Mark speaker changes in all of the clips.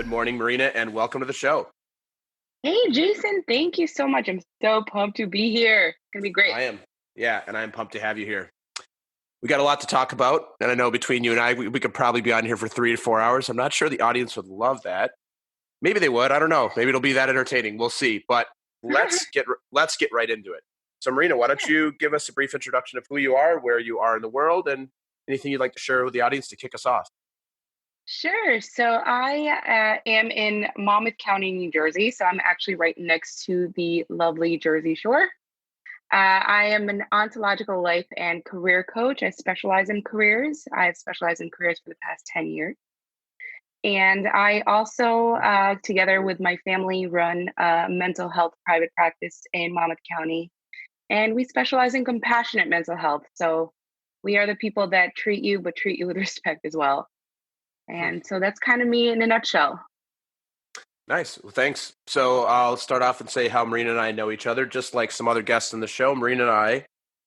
Speaker 1: Good morning, Marina, and welcome to the show.
Speaker 2: Hey, Jason, thank you so much. I'm so pumped to be here. It's going to be great.
Speaker 1: I am, yeah, and I'm pumped to have you here. We got a lot to talk about, and I know between you and I, we could probably be on here for 3 to 4 hours. I'm not sure the audience would love that. Maybe they would. I don't know. Maybe it'll be that entertaining. We'll see. But let's get right into it. So, Marina, why don't you give us a brief introduction of who you are, where you are in the world, and anything you'd like to share with the audience to kick us off?
Speaker 2: Sure. So I am in Monmouth County, New Jersey. So I'm actually right next to the lovely Jersey Shore. I am an ontological life and career coach. I specialize in careers. I've specialized in careers for the past 10 years. And I also, together with my family, run a mental health private practice in Monmouth County. And we specialize in compassionate mental health. So we are the people that treat you, but treat you with respect as well. And so that's kind of me in a nutshell.
Speaker 1: Nice. Well, thanks. So I'll start off and say how Marina and I know each other. Just like some other guests in the show, Marina and I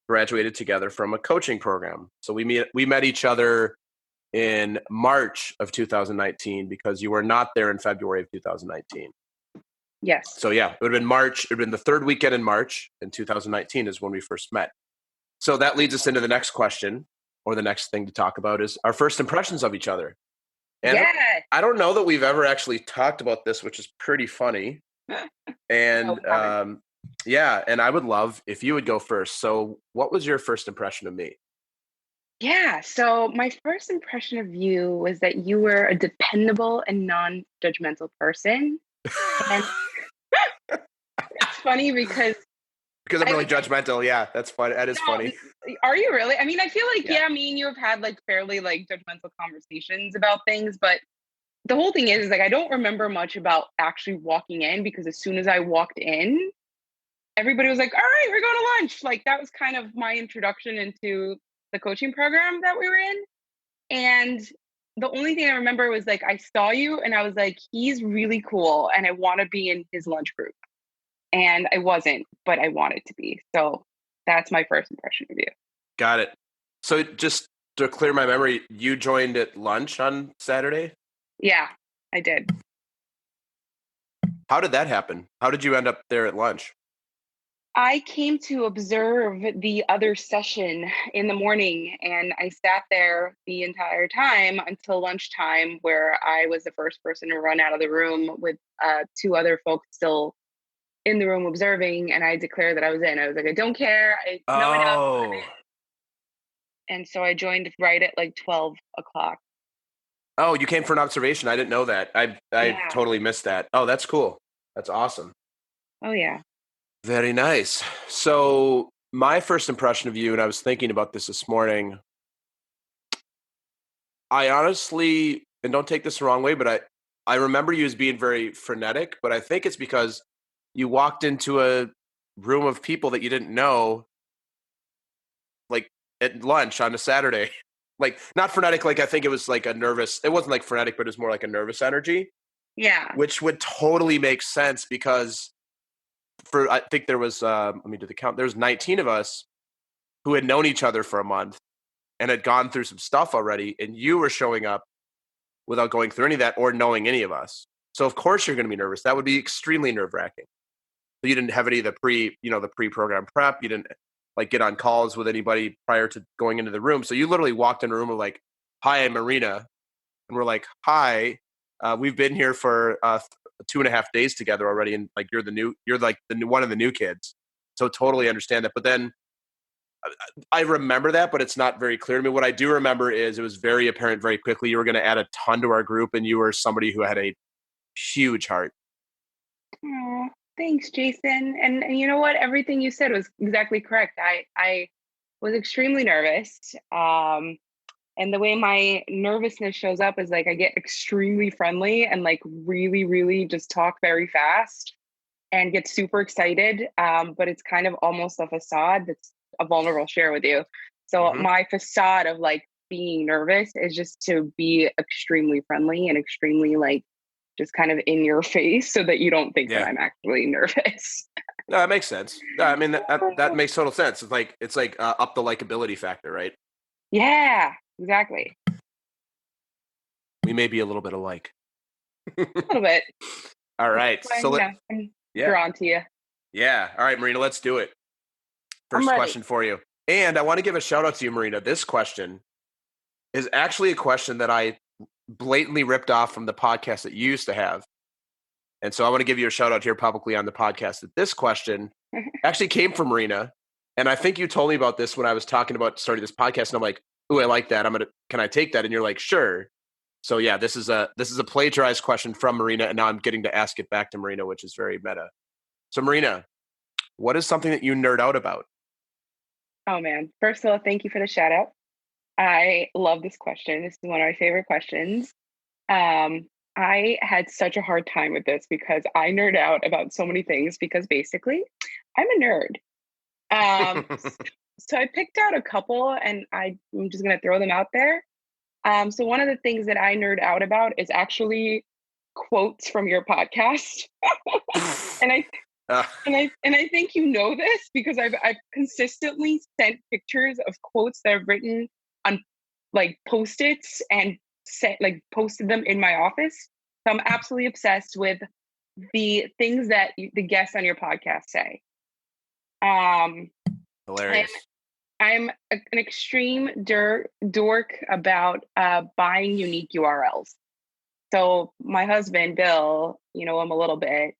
Speaker 1: graduated together from a coaching program. So we met each other in March of 2019 because you were not there in February of 2019.
Speaker 2: Yes.
Speaker 1: So yeah, it would have been March. It would have been the third weekend in March in 2019 is when we first met. So that leads us into the next question, or the next thing to talk about, is our first impressions of each other. And
Speaker 2: Yeah.
Speaker 1: I don't know that we've ever actually talked about this, which is pretty funny. And yeah, and I would love if you would go first. So what was your first impression of me?
Speaker 2: Yeah. So my first impression of you was that you were a dependable and non-judgmental person. And it's funny because
Speaker 1: Because I'm
Speaker 2: I
Speaker 1: really
Speaker 2: like,
Speaker 1: judgmental. Yeah, that's funny. That is
Speaker 2: no,
Speaker 1: funny.
Speaker 2: are you really? I mean, I feel like,
Speaker 1: Yeah.
Speaker 2: yeah, me and you have had like fairly like judgmental conversations about things, but the whole thing is like, I don't remember much about actually walking in because as soon as I walked in, everybody was like, all right, we're going to lunch. Like that was kind of my introduction into the coaching program that we were in. And the only thing I remember was like, I saw you and I was like, he's really cool. And I want to be in his lunch group. And I wasn't, but I wanted to be. So that's my first impression of you.
Speaker 1: Got it. So just to clear my memory, you joined at lunch on Saturday?
Speaker 2: Yeah, I did.
Speaker 1: How did that happen? How did you end up there at lunch?
Speaker 2: I came to observe the other session in the morning and I sat there the entire time until lunchtime, where I was the first person to run out of the room with two other folks still in the room observing. And I declared that I was in. I was like, I don't care. I know enough. I'm
Speaker 1: Oh.
Speaker 2: in. And so I joined right at like 12 o'clock.
Speaker 1: Oh, you came for an observation. I didn't know that. I
Speaker 2: Yeah.
Speaker 1: totally missed that. Oh, that's cool. That's awesome.
Speaker 2: Oh, yeah.
Speaker 1: Very nice. So my first impression of you, and I was thinking about this morning, I honestly, and don't take this the wrong way, but I remember you as being very frenetic, but I think it's because you walked into a room of people that you didn't know, like at lunch on a Saturday. Like not frenetic, like I think it was like a nervous, it wasn't like frenetic, but it was more like a nervous energy,
Speaker 2: Yeah.
Speaker 1: which would totally make sense because I think there was, let me do the count. There was 19 of us who had known each other for a month and had gone through some stuff already. And you were showing up without going through any of that or knowing any of us. So of course you're going to be nervous. That would be extremely nerve wracking. So you didn't have any of the pre-program prep. You didn't like get on calls with anybody prior to going into the room. So you literally walked in a room of like, hi, I'm Marina. And we're like, hi, we've been here for 2.5 days together already. And like, you're like one of the new kids. So totally understand that. But then I remember that, but it's not very clear to me. What I do remember is it was very apparent very quickly. You were going to add a ton to our group and you were somebody who had a huge heart.
Speaker 2: Oh, thanks, Jason. And you know what? Everything you said was exactly correct. I was extremely nervous. And the way my nervousness shows up is like I get extremely friendly and like really, really just talk very fast and get super excited. But it's kind of almost a facade that's a vulnerable share with you. So
Speaker 1: Mm-hmm.
Speaker 2: my facade of like being nervous is just to be extremely friendly and extremely like just kind of in your face so that you don't think that
Speaker 1: Yeah.
Speaker 2: I'm actually nervous.
Speaker 1: No, that makes sense. No, I mean, that makes total sense. It's like up the likability factor, right?
Speaker 2: Yeah, exactly.
Speaker 1: We may be a little bit alike.
Speaker 2: A little bit.
Speaker 1: All right.
Speaker 2: That's why,
Speaker 1: So
Speaker 2: I'm
Speaker 1: yeah.
Speaker 2: drawn to you.
Speaker 1: Yeah. All right, Marina, let's do it.
Speaker 2: I'm
Speaker 1: First
Speaker 2: ready.
Speaker 1: question for you. And I want to give a shout out to you, Marina. This question is actually a question that I blatantly ripped off from the podcast that you used to have. And so I want to give you a shout out here publicly on the podcast that this question actually came from Marina. And I think you told me about this when I was talking about starting this podcast. And I'm like, ooh, I like that. Can I take that? And you're like, sure. So yeah, this is a plagiarized question from Marina. And now I'm getting to ask it back to Marina, which is very meta. So Marina, what is something that you nerd out about?
Speaker 2: Oh man. First of all, thank you for the shout out. I love this question. This is one of my favorite questions. I had such a hard time with this because I nerd out about so many things because basically I'm a nerd. Um, so I picked out a couple and I'm just going to throw them out there. So one of the things that I nerd out about is actually quotes from your podcast. and I and I think you know this because I've consistently sent pictures of quotes that I've written on like post-its and posted them in my office. So I'm absolutely obsessed with the things that the guests on your podcast say.
Speaker 1: Hilarious.
Speaker 2: I'm an extreme dork about buying unique URLs. So my husband, Bill, you know him a little bit,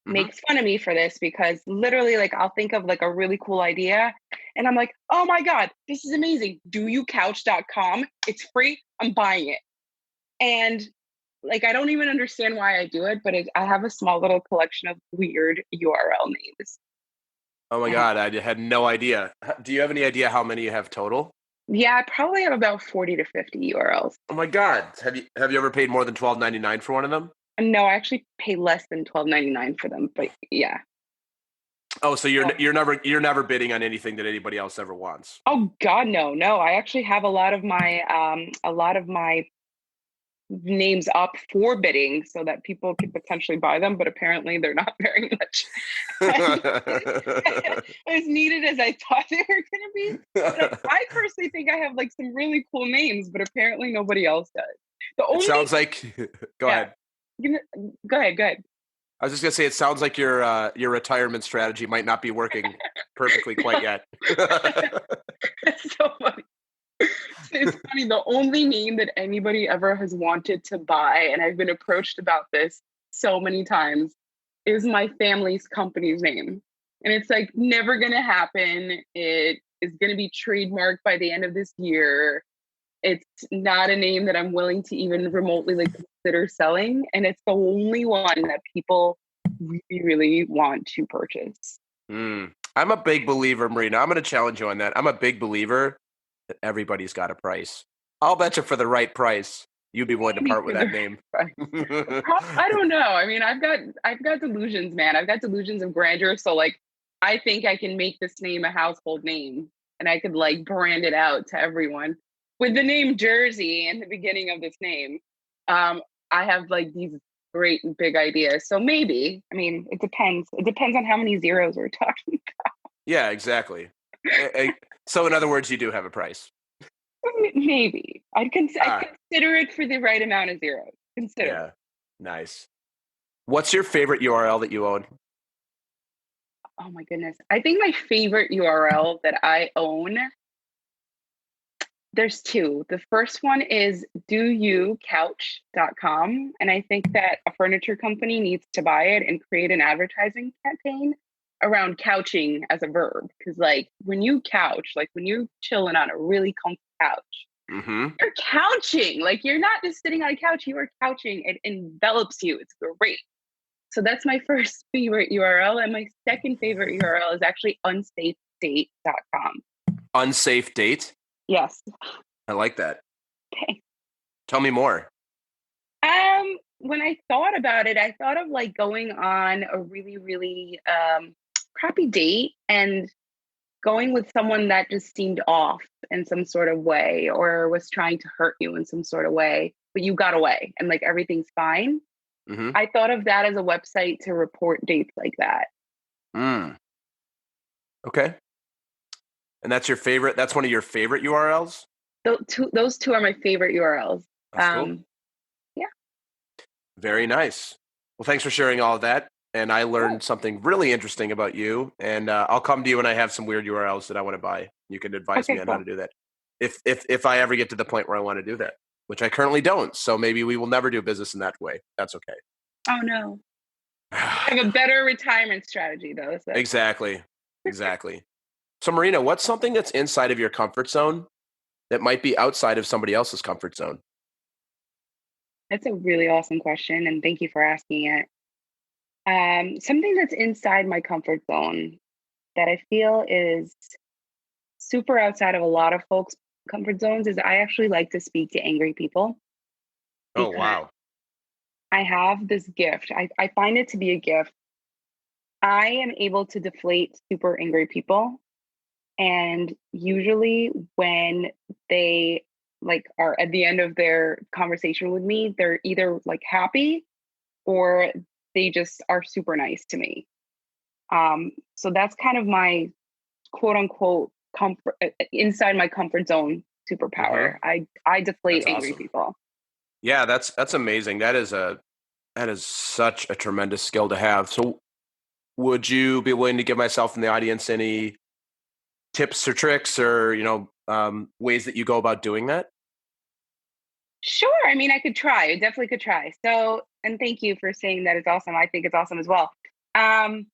Speaker 2: makes fun of me for this because literally like I'll think of like a really cool idea and I'm like, oh my God, this is amazing. doyoucouch.com. It's free. I'm buying it. And like, I don't even understand why I do it, but I have a small little collection of weird URL names.
Speaker 1: Oh my God, I had no idea. Do you have any idea how many you have total?
Speaker 2: Yeah, I probably have about 40 to 50 URLs.
Speaker 1: Oh my God. Have you ever paid more than $12.99 for one of them?
Speaker 2: No, I actually pay less than $12.99 for them, but yeah.
Speaker 1: Oh, so you're never bidding on anything that anybody else ever wants.
Speaker 2: Oh God, no. I actually have a lot of my names up for bidding so that people could potentially buy them, but apparently they're not very much as needed as I thought they were going to be. But I personally think I have like some really cool names, but apparently nobody else does.
Speaker 1: It sounds like go ahead.
Speaker 2: Go ahead.
Speaker 1: I was just gonna say, it sounds like your retirement strategy might not be working perfectly quite yet.
Speaker 2: That's so funny. It's funny. The only name that anybody ever has wanted to buy, and I've been approached about this so many times, is my family's company's name. And it's like never going to happen. It is going to be trademarked by the end of this year. It's not a name that I'm willing to even remotely like consider selling. And it's the only one that people really, really want to purchase.
Speaker 1: I'm a big believer, Marina. I'm going to challenge you on that. I'm a big believer that everybody's got a price. I'll bet you for the right price, you'd be willing to part with that name.
Speaker 2: I don't know. I mean, I've got delusions, man. I've got delusions of grandeur. So like, I think I can make this name a household name and I could like brand it out to everyone. With the name Jersey in the beginning of this name, I have like these great and big ideas. So maybe, I mean, it depends. It depends on how many zeros we're talking about.
Speaker 1: Yeah, exactly. So in other words, you do have a price.
Speaker 2: Maybe. I'd consider it for the right amount of zeros. Consider.
Speaker 1: Yeah. Nice. What's your favorite URL that you own?
Speaker 2: Oh my goodness. I think my favorite URL that I own, there's two. The first one is doyoucouch.com. And I think that a furniture company needs to buy it and create an advertising campaign around couching as a verb. Because like when you couch, like when you're chilling on a really comfy couch, you're couching. Like you're not just sitting on a couch, you are couching. It envelops you. It's great. So that's my first favorite URL. And my second favorite URL is actually unsafedate.com.
Speaker 1: Unsafe date?
Speaker 2: Yes.
Speaker 1: I like that.
Speaker 2: Okay.
Speaker 1: Tell me more.
Speaker 2: When I thought about it, I thought of like going on a really, really crappy date and going with someone that just seemed off in some sort of way or was trying to hurt you in some sort of way, but you got away and like everything's fine. I thought of that as a website to report dates like that.
Speaker 1: Okay. And that's your favorite? That's one of your favorite URLs?
Speaker 2: Those two are my favorite URLs.
Speaker 1: That's cool.
Speaker 2: Yeah.
Speaker 1: Very nice. Well, thanks for sharing all of that. And I
Speaker 2: Oh,
Speaker 1: learned something really interesting about you. And I'll come to you when I have some weird URLs that I want to buy. You can advise me
Speaker 2: okay,
Speaker 1: on how
Speaker 2: cool.
Speaker 1: to do that. If I ever get to the point where I want to do that, which I currently don't. So maybe we will never do business in that way. That's okay.
Speaker 2: Oh no. I have a better retirement strategy though. So
Speaker 1: Exactly. Exactly. So Marina, what's something that's inside of your comfort zone that might be outside of somebody else's comfort zone?
Speaker 2: that's a really awesome question, and thank you for asking it. Something that's inside my comfort zone that I feel is super outside of a lot of folks' comfort zones is I actually like to speak to angry people
Speaker 1: Oh,
Speaker 2: because
Speaker 1: wow.
Speaker 2: I have this gift. I find it to be a gift. I am able to deflate super angry people. And usually when they like are at the end of their conversation with me, they're either like happy or they just are super nice to me. So that's kind of my quote unquote comfort inside my comfort zone superpower.
Speaker 1: Hmm.
Speaker 2: I deflate
Speaker 1: That's
Speaker 2: angry
Speaker 1: awesome.
Speaker 2: people.
Speaker 1: Yeah, that's amazing. That is such a tremendous skill to have. So would you be willing to give myself and the audience any tips or tricks or, ways that you go about doing that?
Speaker 2: Sure. I mean, I could try. I definitely could try. So, and thank you for saying that it's awesome. I think it's awesome as well. Um,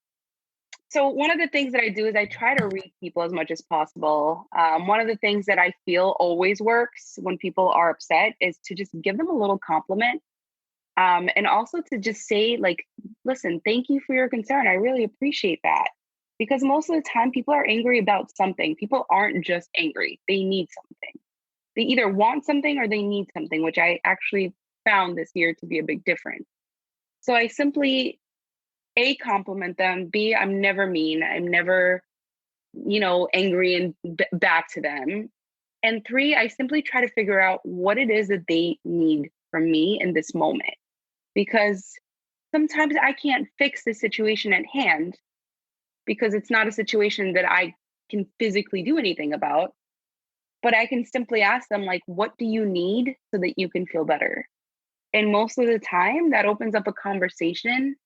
Speaker 2: so one of the things that I do is I try to read people as much as possible. One of the things that I feel always works when people are upset is to just give them a little compliment. And also to just say, like, listen, thank you for your concern. I really appreciate that. Because most of the time, people are angry about something. People aren't just angry, they need something. They either want something or they need something, which I actually found this year to be a big difference. So I simply A, compliment them. B, I'm never mean. I'm never, angry and back to them. And three, I simply try to figure out what it is that they need from me in this moment. Because sometimes I can't fix the situation at hand because it's not a situation that I can physically do anything about. But I can simply ask them, like, what do you need so that you can feel better? And most of the time, that opens up a conversation.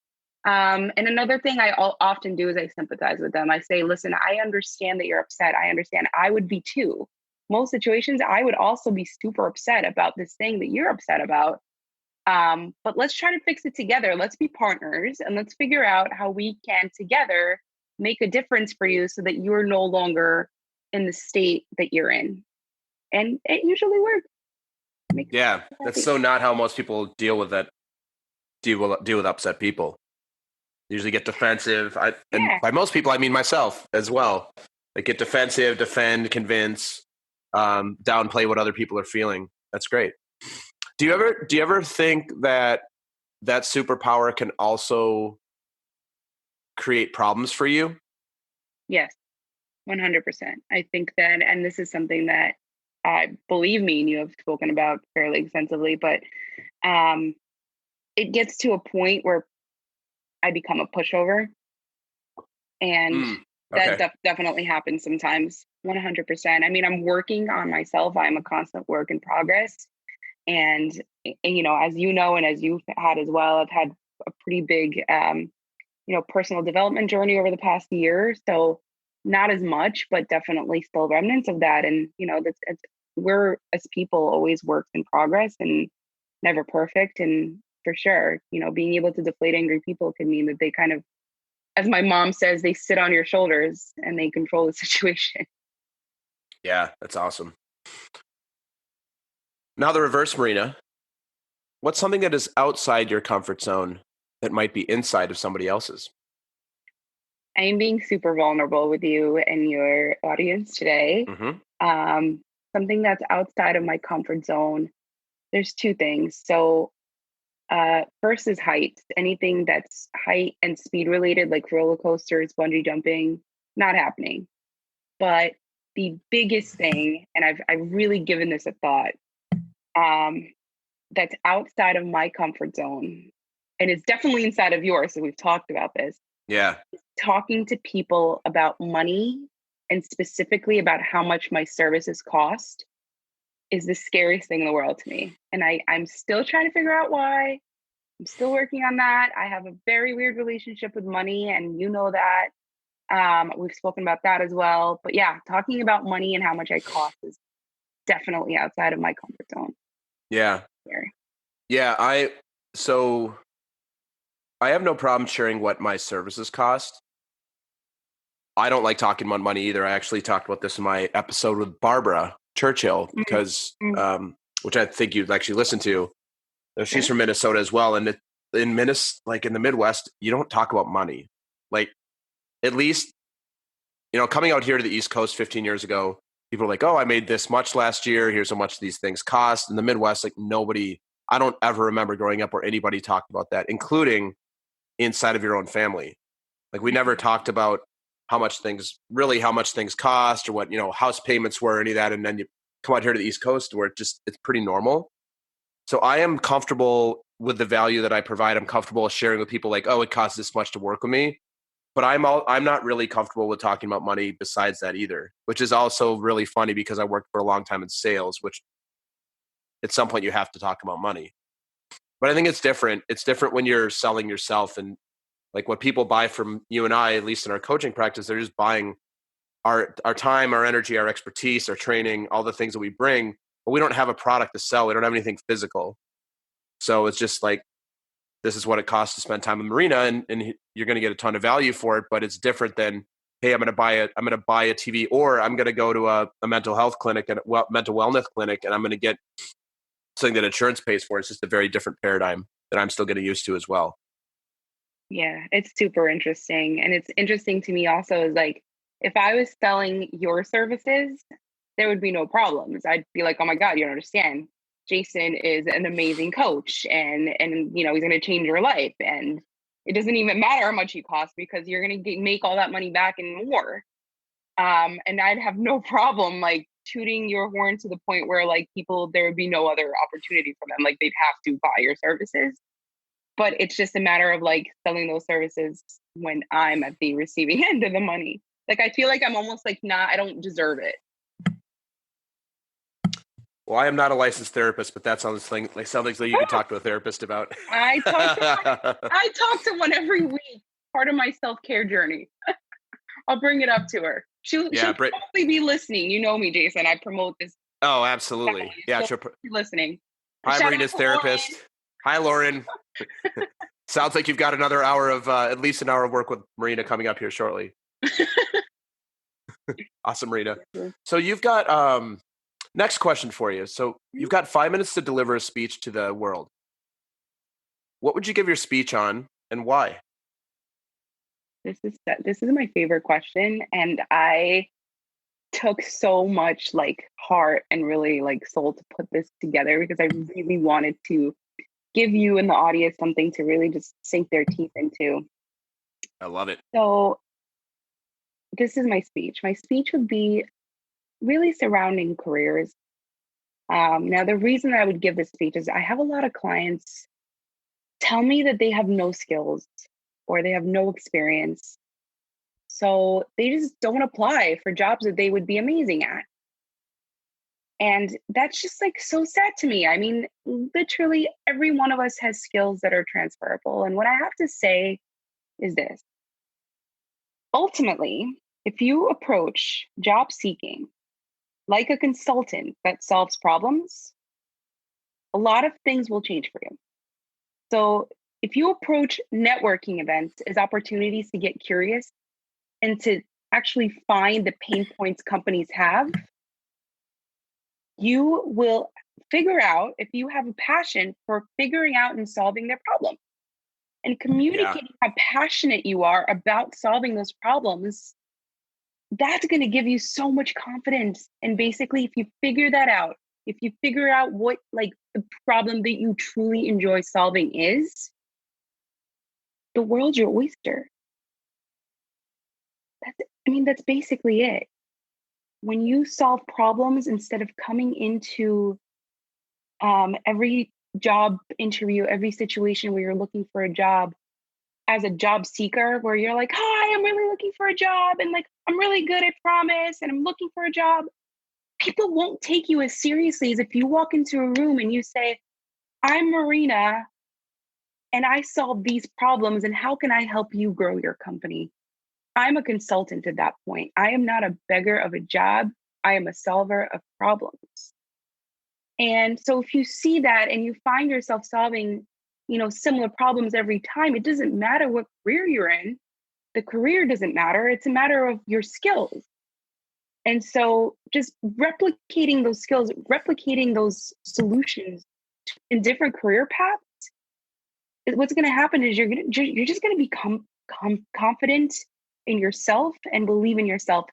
Speaker 2: And another thing I often do is I sympathize with them. I say, listen, I understand that you're upset. I understand I would be too. Most situations, I would also be super upset about this thing that you're upset about. But let's try to fix it together. Let's be partners and let's figure out how we can together make a difference for you so that you're no longer in the state that you're in. And it usually works. Makes
Speaker 1: Yeah,
Speaker 2: me
Speaker 1: that's
Speaker 2: happy.
Speaker 1: so not how most people deal with upset people. They usually get defensive. And
Speaker 2: Yeah.
Speaker 1: by most people, I mean myself as well. They get defensive, defend, convince, downplay what other people are feeling. That's great. Do you ever think that that superpower can also create problems for you?
Speaker 2: Yes. 100%. I think that, and this is something that I believe me and you have spoken about fairly extensively, but um, it gets to a point where I become a pushover. And
Speaker 1: Mm,
Speaker 2: that
Speaker 1: okay.
Speaker 2: definitely happens sometimes. 100%. I mean, I'm working on myself. I'm a constant work in progress. And, as you know, and as you've had as well, I've had a pretty big, personal development journey over the past year. So not as much, but definitely still remnants of that. And, we're as people always works in progress and never perfect. And for sure, being able to deflate angry people could mean that they kind of, as my mom says, they sit on your shoulders and they control the situation.
Speaker 1: Yeah, that's awesome. Now the reverse, Marina. What's something that is outside your comfort zone that might be inside of somebody else's?
Speaker 2: I am being super vulnerable with you and your audience today.
Speaker 1: Hmm.
Speaker 2: Um, Something that's outside of my comfort zone. There's two things. So, first is height. Anything that's height and speed related, like roller coasters, bungee jumping, not happening. But the biggest thing, and I've really given this a thought, um, that's outside of my comfort zone, and it's definitely inside of yours. So we've talked about this.
Speaker 1: Yeah.
Speaker 2: Talking to people about money and specifically about how much my services cost is the scariest thing in the world to me. And I'm still trying to figure out why. I'm still working on that. I have a very weird relationship with money, and you know that. We've spoken about that as well. But yeah, talking about money and how much I cost is definitely outside of my comfort zone.
Speaker 1: Yeah.
Speaker 2: Here.
Speaker 1: Yeah. So I have no problem sharing what my services cost. I don't like talking about money either. I actually talked about this in my episode with Barbara Churchill, because, which I think you'd actually listen to. She's from Minnesota as well. And in Minnesota, like in the Midwest, you don't talk about money. Like, at least, coming out here to the East Coast 15 years ago, people are like, oh, I made this much last year. Here's how much these things cost. In the Midwest, like I don't ever remember growing up where anybody talked about that, including inside of your own family. Like, we never talked about how much things cost, or what, house payments were, any of that. And then you come out here to the East Coast where it's pretty normal. So I am comfortable with the value that I provide. I'm comfortable sharing with people like, oh, it costs this much to work with me. But I'm not really comfortable with talking about money besides that either, which is also really funny because I worked for a long time in sales, which at some point you have to talk about money. But I think it's different. It's different when you're selling yourself, and like what people buy from you and I, at least in our coaching practice, they're just buying our time, our energy, our expertise, our training, all the things that we bring, but we don't have a product to sell. We don't have anything physical. So it's just like, this is what it costs to spend time with Marina, and you're going to get a ton of value for it. But it's different than, hey, I'm going to buy a TV, or I'm going to go to a mental health clinic and mental wellness clinic, and I'm going to get something that insurance pays for. It's just a very different paradigm that I'm still getting used to as well.
Speaker 2: Yeah, it's super interesting. And it's interesting to me also is like, if I was selling your services, there would be no problems. I'd be like, oh my God, you don't understand. Jason is an amazing coach, and he's going to change your life. And it doesn't even matter how much he costs, because you're going to make all that money back and more. And I'd have no problem like tooting your horn to the point where like there would be no other opportunity for them. Like, they'd have to buy your services. But it's just a matter of like selling those services when I'm at the receiving end of the money. Like, I feel like I'm almost like, I don't deserve it.
Speaker 1: Well, I am not a licensed therapist, but that sounds like something that you could talk to a therapist about.
Speaker 2: I talk to one every week. Part of my self-care journey. I'll bring it up to her. She'll probably be listening. You know me, Jason. I promote this.
Speaker 1: Oh, absolutely. Yeah,
Speaker 2: she'll be listening.
Speaker 1: Hi, Marina's therapist. Hi, Lauren. Sounds like you've got another hour of at least an hour of work with Marina coming up here shortly. Awesome, Marina. So you've got next question for you. So you've got 5 minutes to deliver a speech to the world. What would you give your speech on, and why?
Speaker 2: This is my favorite question, and I took so much like heart and really like soul to put this together, because I really wanted to give you and the audience something to really just sink their teeth into.
Speaker 1: I love it.
Speaker 2: So this is my speech. My speech would be really surrounding careers. Now, the reason I would give this speech is I have a lot of clients tell me that they have no skills or they have no experience. So they just don't apply for jobs that they would be amazing at. And that's just like so sad to me. I mean, literally every one of us has skills that are transferable. And what I have to say is this. Ultimately, if you approach job seeking like a consultant that solves problems, a lot of things will change for you. So if you approach networking events as opportunities to get curious and to actually find the pain points companies have, you will figure out if you have a passion for figuring out and solving their problem. And communicating how passionate you are about solving those problems, that's going to give you so much confidence. And basically, if you figure that out, if you figure out what like the problem that you truly enjoy solving is, the world's your oyster. That's basically it. When you solve problems instead of coming into every job interview, every situation where you're looking for a job as a job seeker, where you're like, hi, I'm really looking for a job, and like, I'm really good at promise, and I'm looking for a job. People won't take you as seriously as if you walk into a room and you say, I'm Marina, and I solve these problems, and how can I help you grow your company? I'm a consultant at that point. I am not a beggar of a job. I am a solver of problems. And so if you see that and you find yourself solving, similar problems every time, it doesn't matter what career you're in. The career doesn't matter. It's a matter of your skills. And so just replicating those skills, replicating those solutions in different career paths, what's going to happen is you're just going to become confident in yourself and believe in yourself.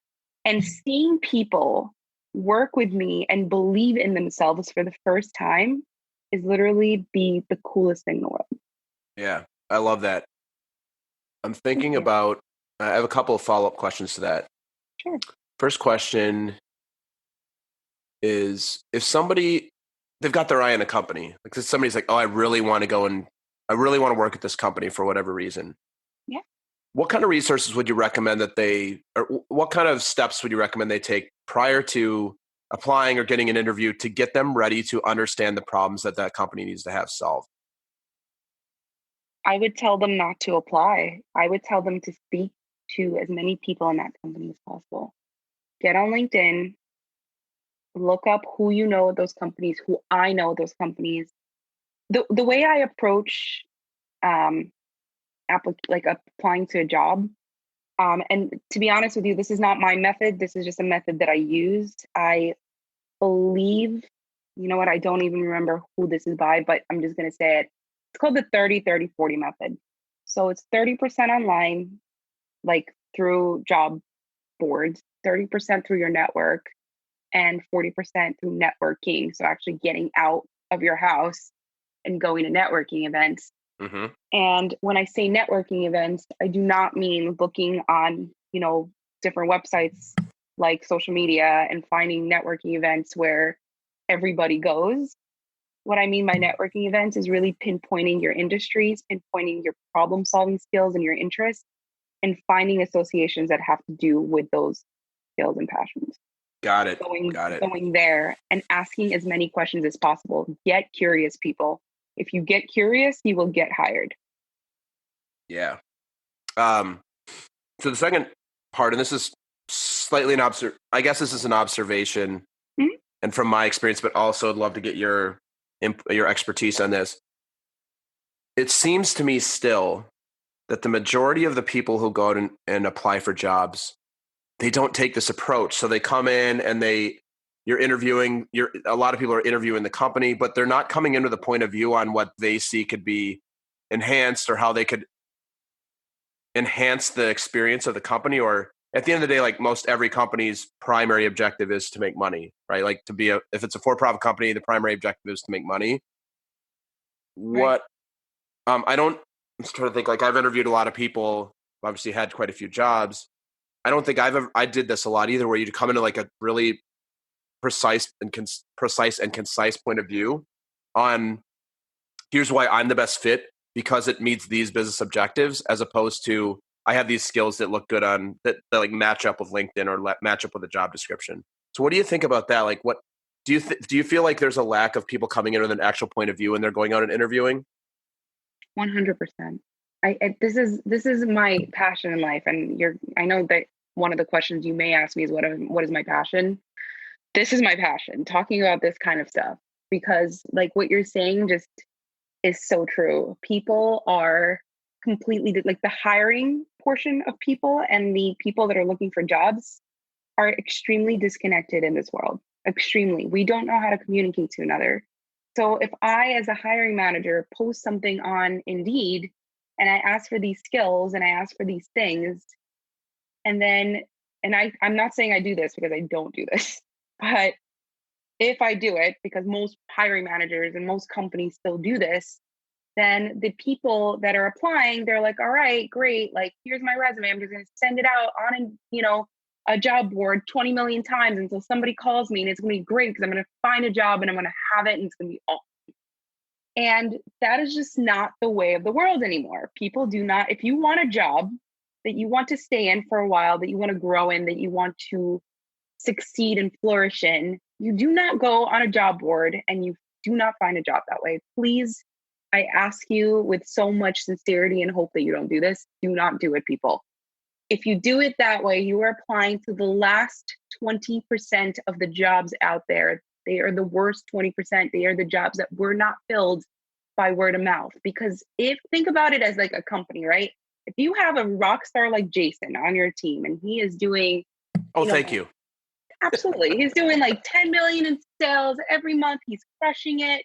Speaker 2: And seeing people work with me and believe in themselves for the first time is literally the coolest thing in the world.
Speaker 1: Yeah, I love that. I'm thinking about, I have a couple of follow-up questions to that.
Speaker 2: Sure.
Speaker 1: First question is, if they've got their eye on a company, like somebody's like, oh, I really want to work at this company for whatever reason.
Speaker 2: Yeah.
Speaker 1: What kind of resources would you recommend or what kind of steps would you recommend they take prior to applying or getting an interview to get them ready to understand the problems that company needs to have solved?
Speaker 2: I would tell them not to apply. I would tell them to speak to as many people in that company as possible. Get on LinkedIn, look up who you know at those companies, who I know at those companies. The way I approach applying to a job, and to be honest with you, this is not my method. This is just a method that I used. I believe, you know what, I don't even remember who this is by, but I'm just going to say it. It's called the 30-30-40 method. So it's 30% online, like through job boards, 30% through your network, and 40% through networking. So actually getting out of your house and going to networking events.
Speaker 1: Mm-hmm.
Speaker 2: And when I say networking events, I do not mean looking on, different websites like social media and finding networking events where everybody goes. What I mean by networking events is really pinpointing your industries, pinpointing your problem solving skills and your interests, and finding associations that have to do with those skills and passions.
Speaker 1: Got it.
Speaker 2: Going there and asking as many questions as possible. Get curious, people. If you get curious, you will get hired.
Speaker 1: Yeah. So the second part, and this is slightly I guess this is an observation,
Speaker 2: mm-hmm.
Speaker 1: and from my experience, but also I'd love to get your expertise on this. It seems to me still that the majority of the people who go out and apply for jobs, they don't take this approach. So they come in and a lot of people are interviewing the company, but they're not coming in with a point of view on what they see could be enhanced or how they could enhance the experience of the company. Or at the end of the day, like most every company's primary objective is to make money, right? Like if it's a for-profit company, the primary objective is to make money.
Speaker 2: Right.
Speaker 1: I'm just trying to think, like I've interviewed a lot of people, obviously had quite a few jobs. I don't think I did this a lot either, where you come into like a really precise and concise point of view on here's why I'm the best fit because it meets these business objectives, as opposed to I have these skills that look good on that like match up with LinkedIn or match up with a job description. So what do you think about that? Like, what do you feel like there's a lack of people coming in with an actual point of view when they're going out and interviewing?
Speaker 2: 100%. This is my passion in life, and I know that one of the questions you may ask me is what is my passion? This is my passion, talking about this kind of stuff, because like what you're saying just is so true. People are completely like the hiring portion of people and the people that are looking for jobs are extremely disconnected in this world. Extremely. We don't know how to communicate to another. So if I, as a hiring manager, post something on Indeed and I ask for these skills and I ask for these things, and I'm not saying I do this because I don't do this, but if I do it, because most hiring managers and most companies still do this, then the people that are applying, they're like, all right, great. Like, here's my resume. I'm just going to send it out on, a job board 20 million times until somebody calls me, and it's going to be great because I'm going to find a job and I'm going to have it and it's going to be awesome. And that is just not the way of the world anymore. People do not, if you want a job that you want to stay in for a while, that you want to grow in, that you want to succeed and flourish in, you do not go on a job board and you do not find a job that way. Please I ask you with so much sincerity and hope that you don't do this. Do not do it, people. If you do it that way, you are applying to the last 20% of the jobs out there. They are the worst 20%. They are the jobs that were not filled by word of mouth. Because think about it as like a company, right? If you have a rock star like Jason on your team and he is doing,
Speaker 1: thank you.
Speaker 2: Absolutely. He's doing like 10 million in sales every month. He's crushing it.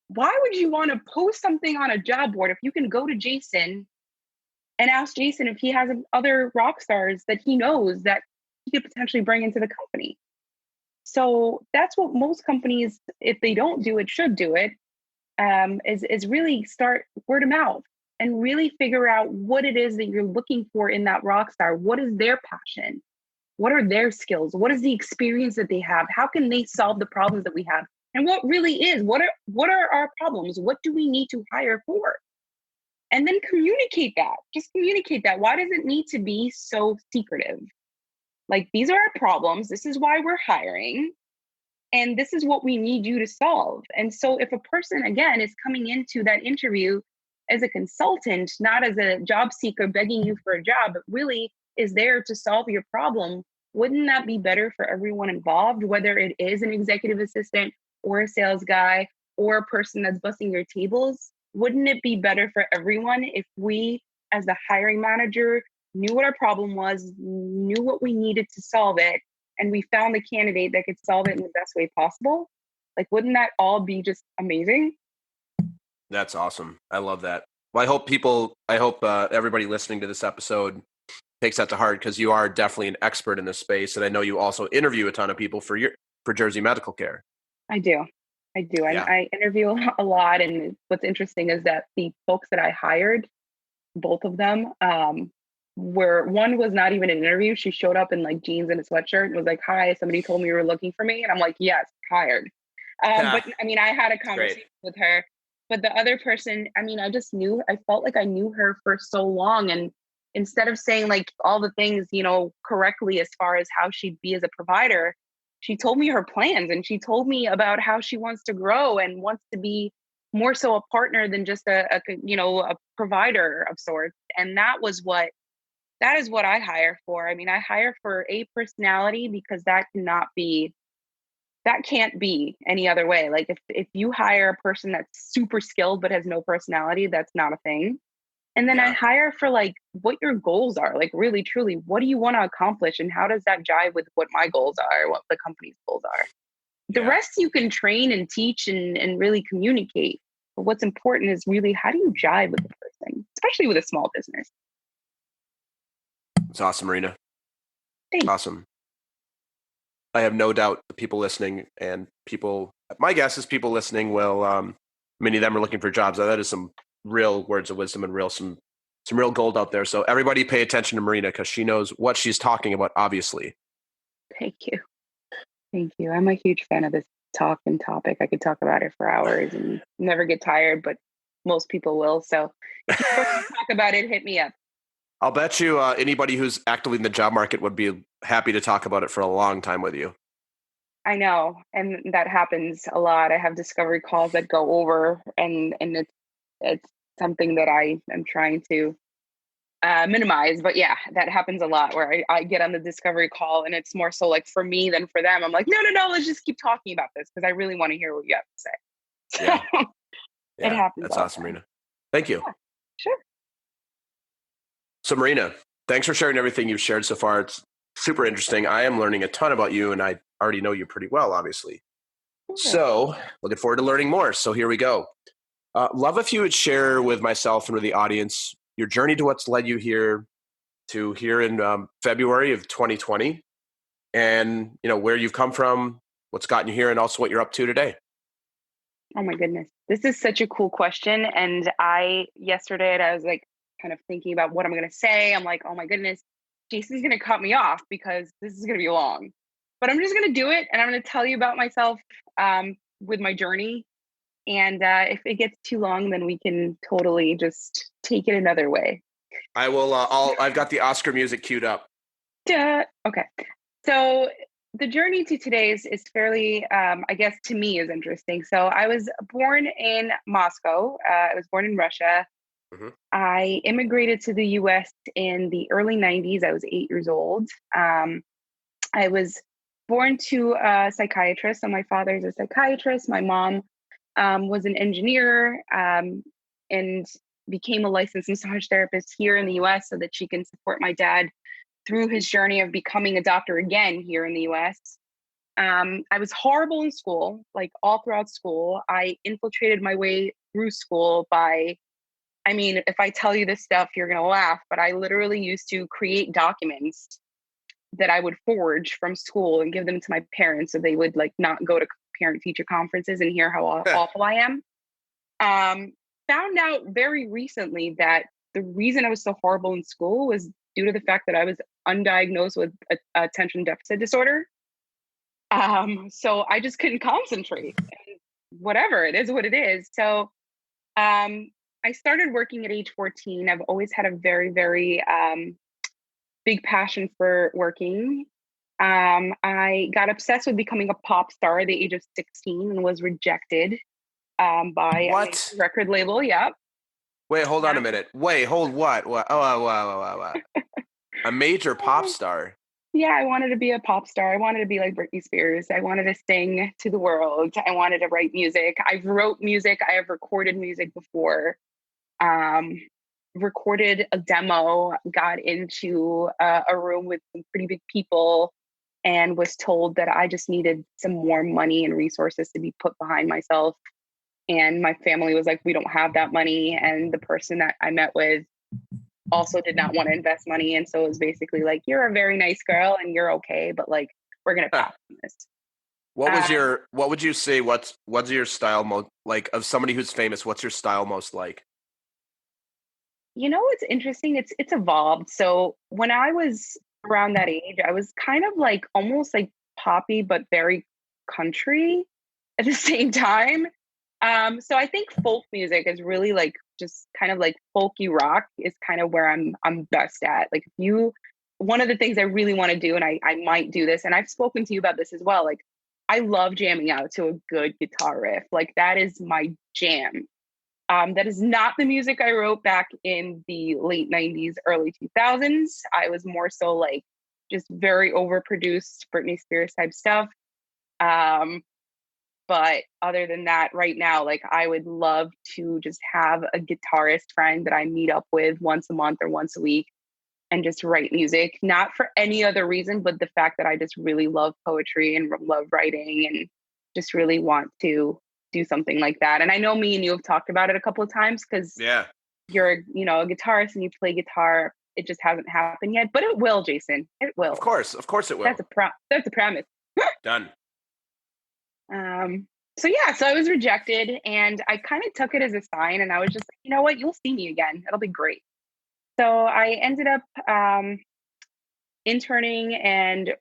Speaker 2: Why would you want to post something on a job board if you can go to Jason and ask Jason if he has other rock stars that he knows that he could potentially bring into the company? So that's what most companies, if they don't do it, should do it, is really start word of mouth and really figure out what it is that you're looking for in that rock star. What is their passion? What are their skills? What is the experience that they have? How can they solve the problems that we have? And what really is, what are our problems? What do we need to hire for? And then communicate that. Just communicate that. Why does it need to be so secretive? Like, these are our problems. This is why we're hiring. And this is what we need you to solve. And so if a person, again, is coming into that interview as a consultant, not as a job seeker begging you for a job, but really is there to solve your problem, wouldn't that be better for everyone involved, whether it is an executive assistant or a sales guy or a person that's busting your tables? Wouldn't it be better for everyone if we, as the hiring manager, knew what our problem was, knew what we needed to solve it, and we found the candidate that could solve it in the best way possible? Like, wouldn't that all be just amazing?
Speaker 1: That's awesome. I love that. Well, I hope everybody listening to this episode takes that to heart, because you are definitely an expert in this space. And I know you also interview a ton of people for Jersey Medical Care. I do.
Speaker 2: Yeah. I interview a lot. And what's interesting is that the folks that I hired, both of them, one was not even an interview. She showed up in like jeans and a sweatshirt and was like, "Hi, somebody told me you were looking for me." And I'm like, "Yes, hired." But I mean, I had a conversation with her. But the other person, I mean, I felt like I knew her for so long. And instead of saying like all the things, correctly as far as how she'd be as a provider, she told me her plans, and she told me about how she wants to grow and wants to be more so a partner than just a provider of sorts. And that is what I hire for. I mean, I hire for a personality, because that can't be any other way. Like, if you hire a person that's super skilled but has no personality, that's not a thing. And then I hire for like what your goals are, like really, truly, what do you want to accomplish? And how does that jive with what my goals are, what the company's goals are? The rest you can train and teach and really communicate. But what's important is really, how do you jive with the person, especially with a small business?
Speaker 1: It's awesome, Marina.
Speaker 2: Thanks.
Speaker 1: Awesome. I have no doubt the people listening my guess is people listening will, many of them are looking for jobs. That is some real words of wisdom and some real gold out there. So everybody pay attention to Marina, because she knows what she's talking about, obviously.
Speaker 2: Thank you. I'm a huge fan of this topic. I could talk about it for hours and never get tired, but most people will. So if you want to talk about it, hit me up.
Speaker 1: I'll bet you anybody who's actively in the job market would be happy to talk about it for a long time with you.
Speaker 2: I know. And that happens a lot. I have discovery calls that go over, and it's something that I am trying to minimize. But yeah, that happens a lot, where I get on the discovery call and it's more so like for me than for them. I'm like, no, let's just keep talking about this, because I really want to hear what you have to say. So,
Speaker 1: yeah.
Speaker 2: It happens.
Speaker 1: That's awesome, Marina. Thank you.
Speaker 2: Yeah, sure.
Speaker 1: So Marina, thanks for sharing everything you've shared so far. It's super interesting. I am learning a ton about you, and I already know you pretty well, obviously. Okay. So looking forward to learning more. So here we go. Love if you would share with myself and with the audience your journey to what's led you here in February of 2020, and where you've come from, what's gotten you here, and also what you're up to today.
Speaker 2: Oh my goodness. This is such a cool question. And yesterday I was like kind of thinking about what I'm going to say. I'm like, oh my goodness, Jason's going to cut me off because this is going to be long, but I'm just going to do it. And I'm going to tell you about myself with my journey. And if it gets too long, then we can totally just take it another way.
Speaker 1: I will. I've got the Oscar music queued up.
Speaker 2: Okay. So the journey to today is fairly, I guess, to me is interesting. So I was born in Moscow. I was born in Russia.
Speaker 1: Hmm.
Speaker 2: I immigrated to the US in the early 90s. I was 8 years old. I was born to a psychiatrist. So my father is a psychiatrist. My mom was an engineer and became a licensed massage therapist here in the US so that she can support my dad through his journey of becoming a doctor again here in the US. I was horrible in school, like all throughout school. I infiltrated my way through school by, I mean, if I tell you this stuff, you're going to laugh, but I literally used to create documents that I would forge from school and give them to my parents so they would like not go to parent teacher conferences and hear how awful I am. Found out very recently that the reason I was so horrible in school was due to the fact that I was undiagnosed with attention deficit disorder. So I just couldn't concentrate. And whatever, it is what it is. So I started working at age 14. I've always had a very, very big passion for working. I got obsessed with becoming a pop star at the age of 16 and was rejected by a major
Speaker 1: What?
Speaker 2: record label. Yep.
Speaker 1: Wait, hold on a minute. Wait, hold what? What? Oh, wow, wow, wow, wow. A major pop star.
Speaker 2: Yeah, I wanted to be a pop star. I wanted to be like Britney Spears. I wanted to sing to the world. I wanted to write music. I wrote music. I have recorded music before. Um, Recorded a demo, got into a room with some pretty big people, and was told that I just needed some more money and resources to be put behind myself. And my family was like, we don't have that money. And the person that I met with also did not want to invest money. And so it was basically like, you're a very nice girl and you're okay, but like, we're going to
Speaker 1: Huh.
Speaker 2: pass on this.
Speaker 1: What would you say, what's your style most, like, of somebody who's famous, what's your style most like?
Speaker 2: You know, what's interesting. It's evolved. So when I was around that age, I was kind of like almost like poppy, but very country at the same time. So I think folk music is really like just kind of like folky rock is kind of where I'm best at. Like if you one of the things I really want to do, and I might do this, and I've spoken to you about this as well. Like I love jamming out to a good guitar riff. Like that is my jam. That is not the music I wrote back in the late 90s, early 2000s. I was more so like just very overproduced Britney Spears type stuff. Um, but other than that, right now, like I would love to just have a guitarist friend that I meet up with once a month or once a week and just write music, not for any other reason, but the fact that I just really love poetry and love writing and just really want to do something like that. And I know me and you have talked about it a couple of times because
Speaker 1: Yeah,
Speaker 2: you're, a guitarist and you play guitar. It just hasn't happened yet, but it will, Jason. It will.
Speaker 1: of course it will.
Speaker 2: That's a promise.
Speaker 1: Done.
Speaker 2: So yeah, so I was rejected and I kind of took it as a sign and I was just like, you know what, you'll see me again. It'll be great. So I ended up interning and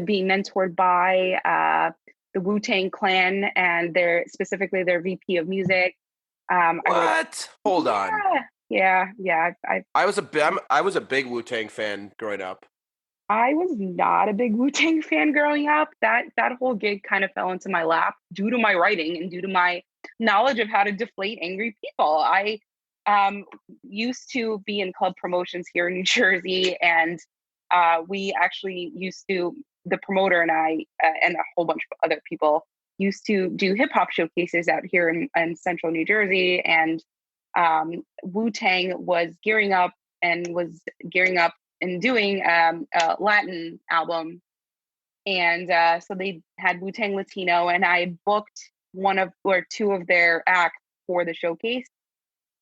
Speaker 2: being mentored by the Wu-Tang Clan and specifically their VP of music.
Speaker 1: What? Hold on.
Speaker 2: Yeah.
Speaker 1: I was a big Wu-Tang fan growing up.
Speaker 2: I was not a big Wu-Tang fan growing up. That whole gig kind of fell into my lap due to my writing and due to my knowledge of how to deflate angry people. I used to be in club promotions here in New Jersey, and we actually used to, the promoter and I and a whole bunch of other people used to do hip hop showcases out here in central New Jersey. And Wu-Tang was gearing up and doing a Latin album. And so they had Wu-Tang Latino, and I booked one of or two of their acts for the showcase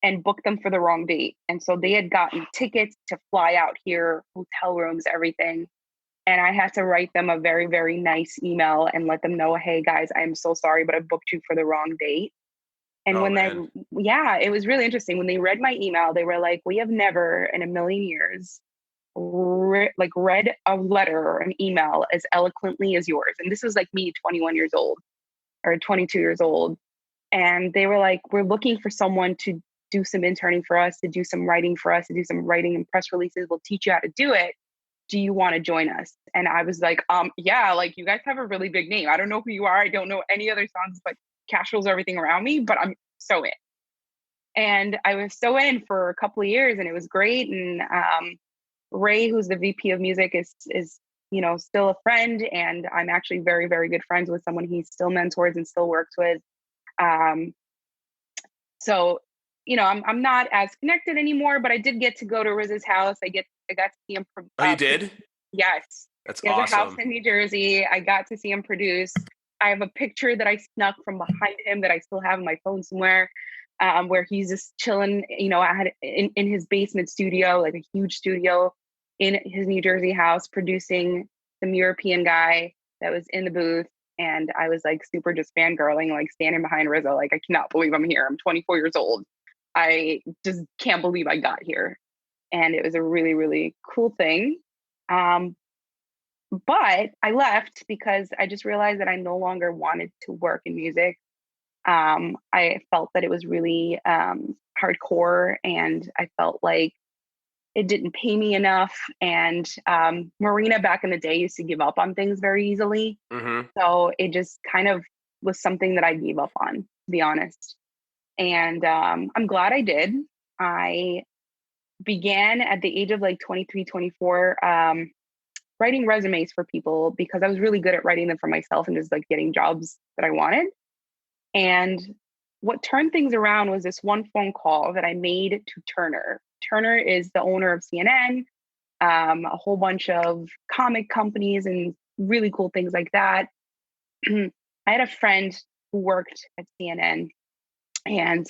Speaker 2: and booked them for the wrong date. And so they had gotten tickets to fly out here, hotel rooms, everything. And I had to write them a very, very nice email and let them know, hey guys, I'm so sorry, but I booked you for the wrong date. And it was really interesting. When they read my email, they were like, we have never in a million years read a letter or an email as eloquently as yours. And this was like me, 21 years old or 22 years old. And they were like, we're looking for someone to do some interning for us, to do some writing for us, to do some writing and press releases. We'll teach you how to do it. do you want to join us? And I was like, yeah, like you guys have a really big name. I don't know who you are. I don't know any other songs, but Cash Rules Everything Around Me, but I'm so in. And I was so in for a couple of years, and it was great. And Ray, who's the VP of music, is still a friend, and I'm actually very, very good friends with someone he still mentors and still works with. So, I'm not as connected anymore, but I did get to go to Riz's house. I got to see him.
Speaker 1: Oh, you did?
Speaker 2: Yes.
Speaker 1: That's
Speaker 2: he has
Speaker 1: awesome.
Speaker 2: a house in New Jersey. I got to see him produce. I have a picture that I snuck from behind him that I still have on my phone somewhere, where he's just chilling, I had in his basement studio, like a huge studio in his New Jersey house, producing some European guy that was in the booth. And I was like super just fangirling, like standing behind Rizzo, like, I cannot believe I'm here. I'm 24 years old. I just can't believe I got here. And it was a really, really cool thing. But I left because I just realized that I no longer wanted to work in music. I felt that it was really hardcore, and I felt like it didn't pay me enough. And Marina back in the day used to give up on things very easily.
Speaker 1: Mm-hmm.
Speaker 2: So it just kind of was something that I gave up on, to be honest. And I'm glad I did. I began at the age of like 23, 24, writing resumes for people because I was really good at writing them for myself and just like getting jobs that I wanted. And what turned things around was this one phone call that I made to Turner. Turner is the owner of CNN, a whole bunch of comic companies and really cool things like that. I had a friend who worked at CNN, and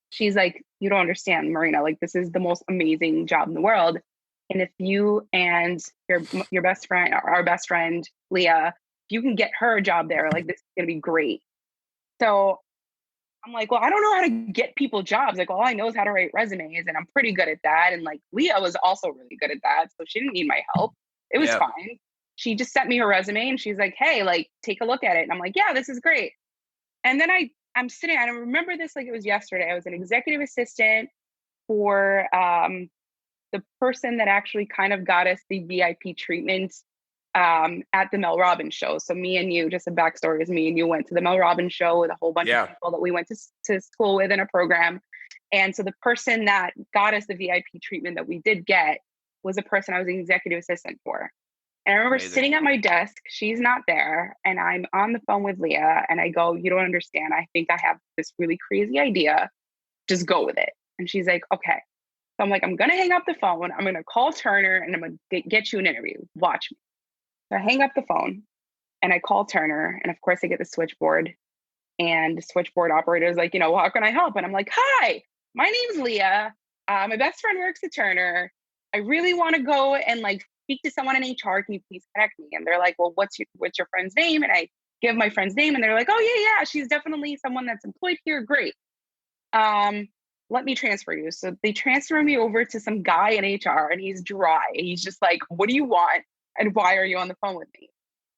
Speaker 2: she's like, you don't understand, Marina, like this is the most amazing job in the world. And if you and your best friend, our best friend, Leah, if you can get her a job there, like this is going to be great. So I'm like, well, I don't know how to get people jobs. Like all I know is how to write resumes, and I'm pretty good at that. And like Leah was also really good at that. So she didn't need my help. It was fine. She just sent me her resume and she's like, hey, like take a look at it. And I'm like, yeah, this is great. And then I'm sitting, I remember this like it was yesterday. I was an executive assistant for the person that actually kind of got us the VIP treatment at the Mel Robbins show. So me and you, just a backstory is me and you went to the Mel Robbins show with a whole bunch of people that we went to school with in a program. And so the person that got us the VIP treatment that we did get was a person I was an executive assistant for. And I remember sitting at my desk, she's not there, and I'm on the phone with Leah, and I go, you don't understand. I think I have this really crazy idea. Just go with it. And she's like, okay. So I'm like, I'm going to hang up the phone. I'm going to call Turner and I'm going to get you an interview. Watch me. So I hang up the phone and I call Turner. And of course I get the switchboard, and the switchboard operator is like, well, how can I help? And I'm like, hi, my name's Leah. My best friend works at Turner. I really want to go and like speak to someone in HR. Can you please connect me? And they're like, well, what's your friend's name? And I give my friend's name, and they're like, oh yeah, she's definitely someone that's employed here. Great. Let me transfer you. So they transfer me over to some guy in HR, and he's dry. He's just like, what do you want? And why are you on the phone with me?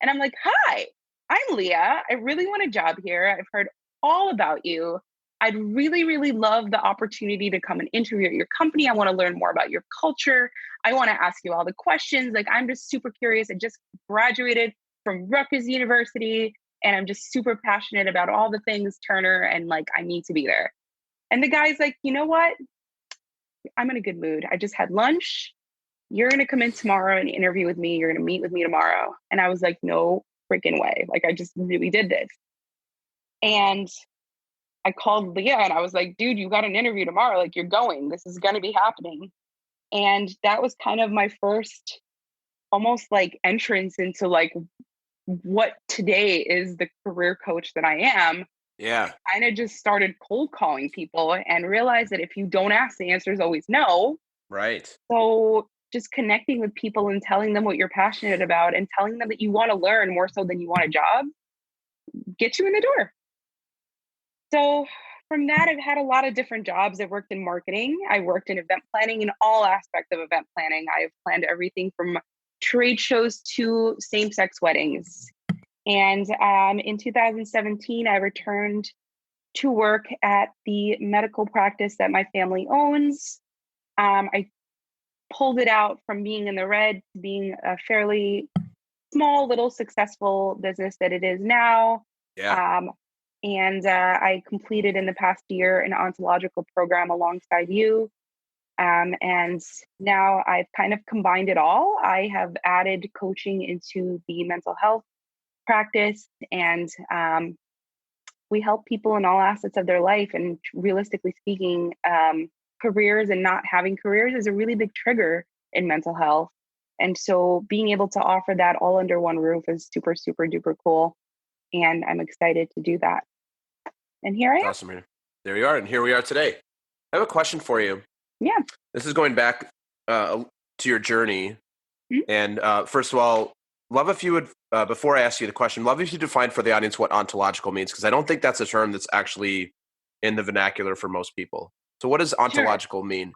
Speaker 2: And I'm like, hi, I'm Leah. I really want a job here. I've heard all about you. I'd really, really love the opportunity to come and interview at your company. I want to learn more about your culture. I want to ask you all the questions. Like, I'm just super curious. I just graduated from Rutgers University, and I'm just super passionate about all the things Turner, and like, I need to be there. And the guy's like, you know what? I'm in a good mood. I just had lunch. You're going to come in tomorrow and interview with me. You're going to meet with me tomorrow. And I was like, no freaking way. Like, I just really did this. And I called Leah and I was like, dude, you got an interview tomorrow. Like, you're going. This is going to be happening. And that was kind of my first almost like entrance into like what today is the career coach that I am.
Speaker 1: Yeah.
Speaker 2: I kind of just started cold calling people and realized that if you don't ask, the answer is always no.
Speaker 1: Right.
Speaker 2: So just connecting with people and telling them what you're passionate about and telling them that you want to learn more so than you want a job, get you in the door. So from that, I've had a lot of different jobs. I've worked in marketing. I worked in event planning, in all aspects of event planning. I've planned everything from trade shows to same-sex weddings. And in 2017, I returned to work at the medical practice that my family owns. I pulled it out from being in the red to being a fairly small, little successful business that it is now.
Speaker 1: Yeah.
Speaker 2: And I completed in the past year an ontological program alongside you. And now I've kind of combined it all. I have added coaching into the mental health practice, and we help people in all assets of their life. And realistically speaking, careers and not having careers is a really big trigger in mental health. And so being able to offer that all under one roof is super, super duper cool. And I'm excited to do that. And here I am.
Speaker 1: Awesome, Marina. There you are. And here we are today. I have a question for you.
Speaker 2: Yeah.
Speaker 1: This is going back to your journey.
Speaker 2: Mm-hmm.
Speaker 1: And first of all, love if you would, before I ask you the question, love if you define for the audience what ontological means, because I don't think that's a term that's actually in the vernacular for most people. So what does ontological mean?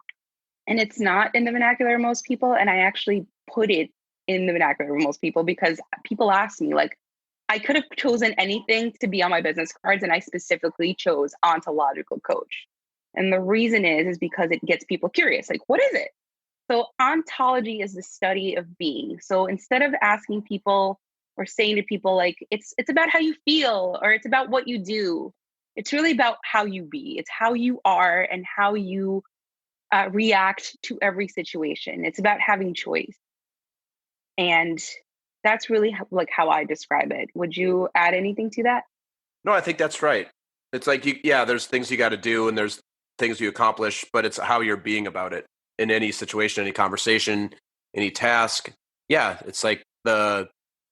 Speaker 2: And it's not in the vernacular of most people. And I actually put it in the vernacular of most people because people ask me, like, I could have chosen anything to be on my business cards, and I specifically chose ontological coach. And the reason is because it gets people curious. Like, what is it? So ontology is the study of being. So instead of asking people or saying to people like, it's about how you feel or it's about what you do, it's really about how you be. It's how you are and how you react to every situation. It's about having choice. And that's really how I describe it. Would you add anything to that?
Speaker 1: No, I think that's right. It's like, there's things you got to do and there's things you accomplish, but it's how you're being about it in any situation, any conversation, any task. Yeah, it's like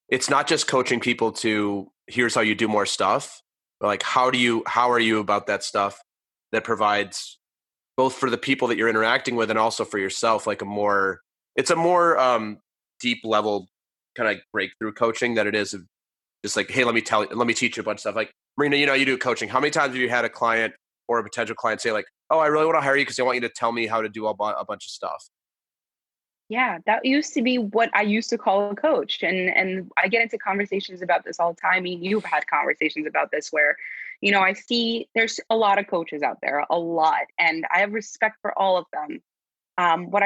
Speaker 1: it's not just coaching people to here's how you do more stuff, but like how are you about that stuff that provides both for the people that you're interacting with and also for yourself, like it's a more deep level kind of breakthrough coaching that it is just like, hey, let me teach you a bunch of stuff. Like, Marina, you do coaching. How many times have you had a client or a potential client say like, oh, I really want to hire you because they want you to tell me how to do a bunch of stuff?
Speaker 2: Yeah, that used to be what I used to call a coach. And I get into conversations about this all the time. I mean, you've had conversations about this where, I see there's a lot of coaches out there, a lot, and I have respect for all of them. What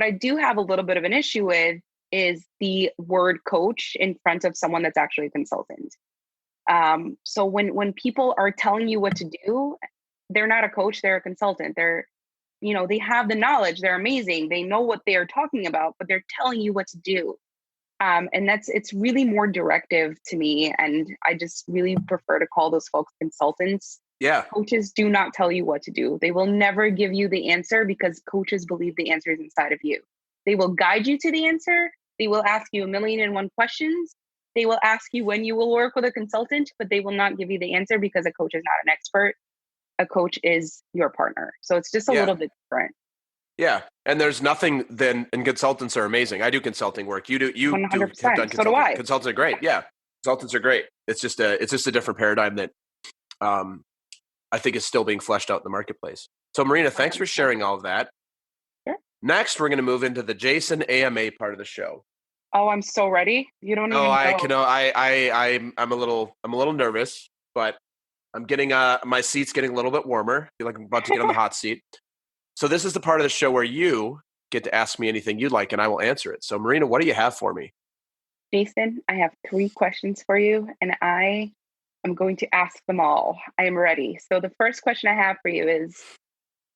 Speaker 2: I do have a little bit of an issue with is the word coach in front of someone that's actually a consultant. So when people are telling you what to do, they're not a coach, they're a consultant. They have the knowledge, they're amazing, they know what they're talking about, but they're telling you what to do. And it's really more directive to me. And I just really prefer to call those folks consultants.
Speaker 1: Yeah.
Speaker 2: Coaches do not tell you what to do. They will never give you the answer because coaches believe the answer is inside of you. They will guide you to the answer. They will ask you 1,000,001 questions. They will ask you when you will work with a consultant, but they will not give you the answer because a coach is not an expert. A coach is your partner. So it's just a little bit different.
Speaker 1: Yeah. And there's nothing and consultants are amazing. I do consulting work. You
Speaker 2: 100%.
Speaker 1: have done consulting.
Speaker 2: So do I.
Speaker 1: Consultants are great. Yeah. Consultants are great. It's just a different paradigm that I think is still being fleshed out in the marketplace. So Marina, thanks for sharing all of that.
Speaker 2: Sure.
Speaker 1: Next, we're going to move into the Jason AMA part of the show.
Speaker 2: Oh, I'm so ready. You don't even know.
Speaker 1: I'm a little nervous, but I'm getting my seat's getting a little bit warmer. I feel like I'm about to get on the hot seat. So this is the part of the show where you get to ask me anything you'd like and I will answer it. So Marina, what do you have for me?
Speaker 2: Jason, I have 3 questions for you and I am going to ask them all. I am ready. So the first question I have for you is,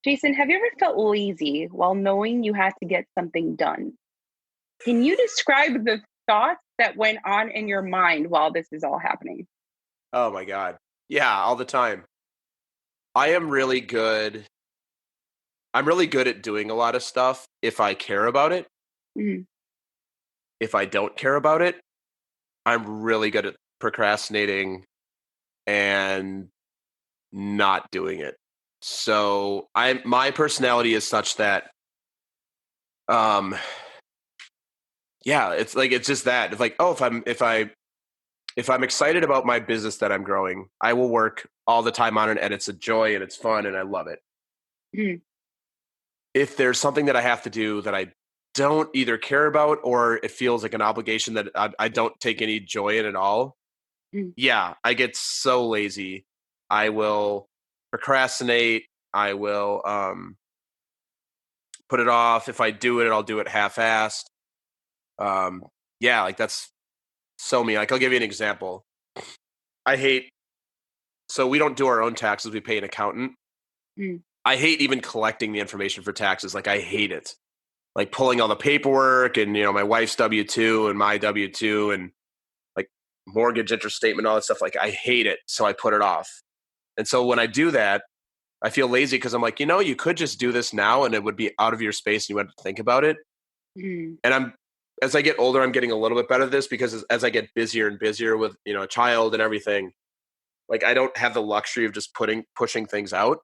Speaker 2: Jason, have you ever felt lazy while knowing you had to get something done? Can you describe the thoughts that went on in your mind while this is all happening?
Speaker 1: Oh my God. Yeah, all the time. I'm really good at doing a lot of stuff if I care about it.
Speaker 2: Mm-hmm.
Speaker 1: If I don't care about it, I'm really good at procrastinating and not doing it. So my personality is such that it's just that. It's like, oh, if I'm excited about my business that I'm growing, I will work all the time on it and it's a joy and it's fun and I love it.
Speaker 2: Mm-hmm.
Speaker 1: If there's something that I have to do that I don't either care about or it feels like an obligation that I don't take any joy in at all, yeah, I get so lazy. I will procrastinate. I will put it off. If I do it, I'll do it half-assed. Yeah, like that's so me. Like I'll give you an example. So we don't do our own taxes. We pay an accountant.
Speaker 2: Mm.
Speaker 1: I hate even collecting the information for taxes. Like I hate it. Like pulling all the paperwork and, my wife's W-2 and my W-2 and like mortgage interest statement, all that stuff. Like I hate it. So I put it off. And so when I do that, I feel lazy because I'm like, you could just do this now and it would be out of your space and you wouldn't have to think about it.
Speaker 2: Mm.
Speaker 1: And as I get older, I'm getting a little bit better at this because as I get busier and busier with, a child and everything, like I don't have the luxury of just pushing things out.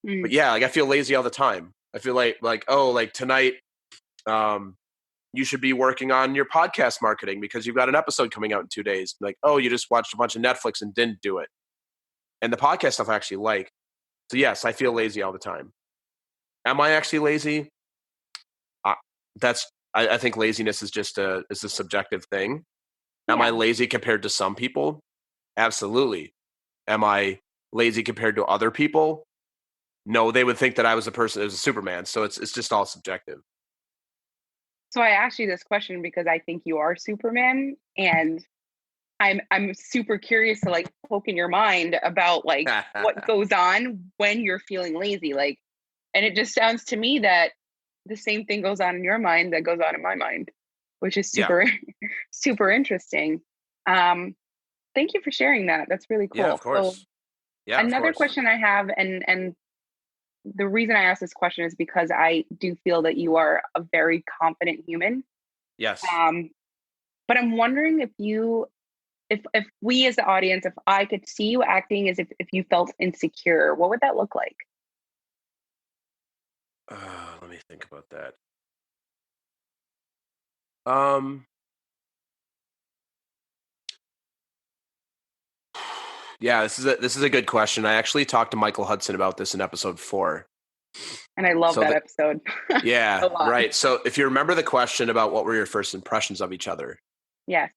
Speaker 2: Mm.
Speaker 1: But yeah, like I feel lazy all the time. I feel like, oh, like tonight, you should be working on your podcast marketing because you've got an episode coming out in 2 days. Like, oh, you just watched a bunch of Netflix and didn't do it. And the podcast stuff I actually like. So yes, I feel lazy all the time. Am I actually lazy? I think laziness is just a subjective thing. Am I lazy compared to some people? Absolutely. Am I lazy compared to other people? No, they would think that I was a person that was a Superman. So it's just all subjective.
Speaker 2: So I asked you this question because I think you are Superman, and I'm super curious to like poke in your mind about like what goes on when you're feeling lazy. Like, and it just sounds to me that the same thing goes on in your mind that goes on in my mind, which is super, super interesting. Thank you for sharing that. That's really cool.
Speaker 1: Yeah, of course.
Speaker 2: So
Speaker 1: Yeah,
Speaker 2: another
Speaker 1: of course.
Speaker 2: question I have, and the reason I ask this question is because I do feel that you are a very confident human.
Speaker 1: Yes.
Speaker 2: But I'm wondering if we as the audience, if I could see you acting as if you felt insecure, what would that look like?
Speaker 1: Let me think about that. Yeah, this is a good question. I actually talked to Michael Hudson about this in episode 4.
Speaker 2: And I love that episode.
Speaker 1: Yeah,
Speaker 2: A lot.
Speaker 1: right. So if you remember the question about what were your first impressions of each other,
Speaker 2: Yes.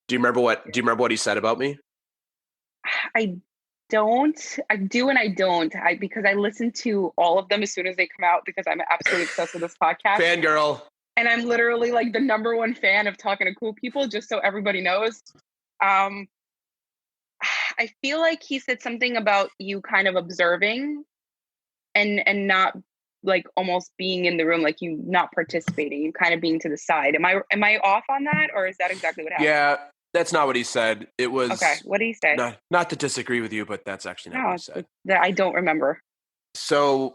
Speaker 1: do you remember what he said about me?
Speaker 2: I don't. I do and I don't. Because I listen to all of them as soon as they come out because I'm absolutely obsessed with this podcast.
Speaker 1: Fangirl.
Speaker 2: And I'm literally like the #1 fan of talking to cool people, just so everybody knows. I feel like he said something about you kind of observing and not like almost being in the room, like you not participating, you kind of being to the side. Am I off on that, or is that exactly what happened?
Speaker 1: Yeah, that's not what he said. It was
Speaker 2: okay. What did he say?
Speaker 1: Not to disagree with you, but that's actually not what he said.
Speaker 2: That I don't remember.
Speaker 1: So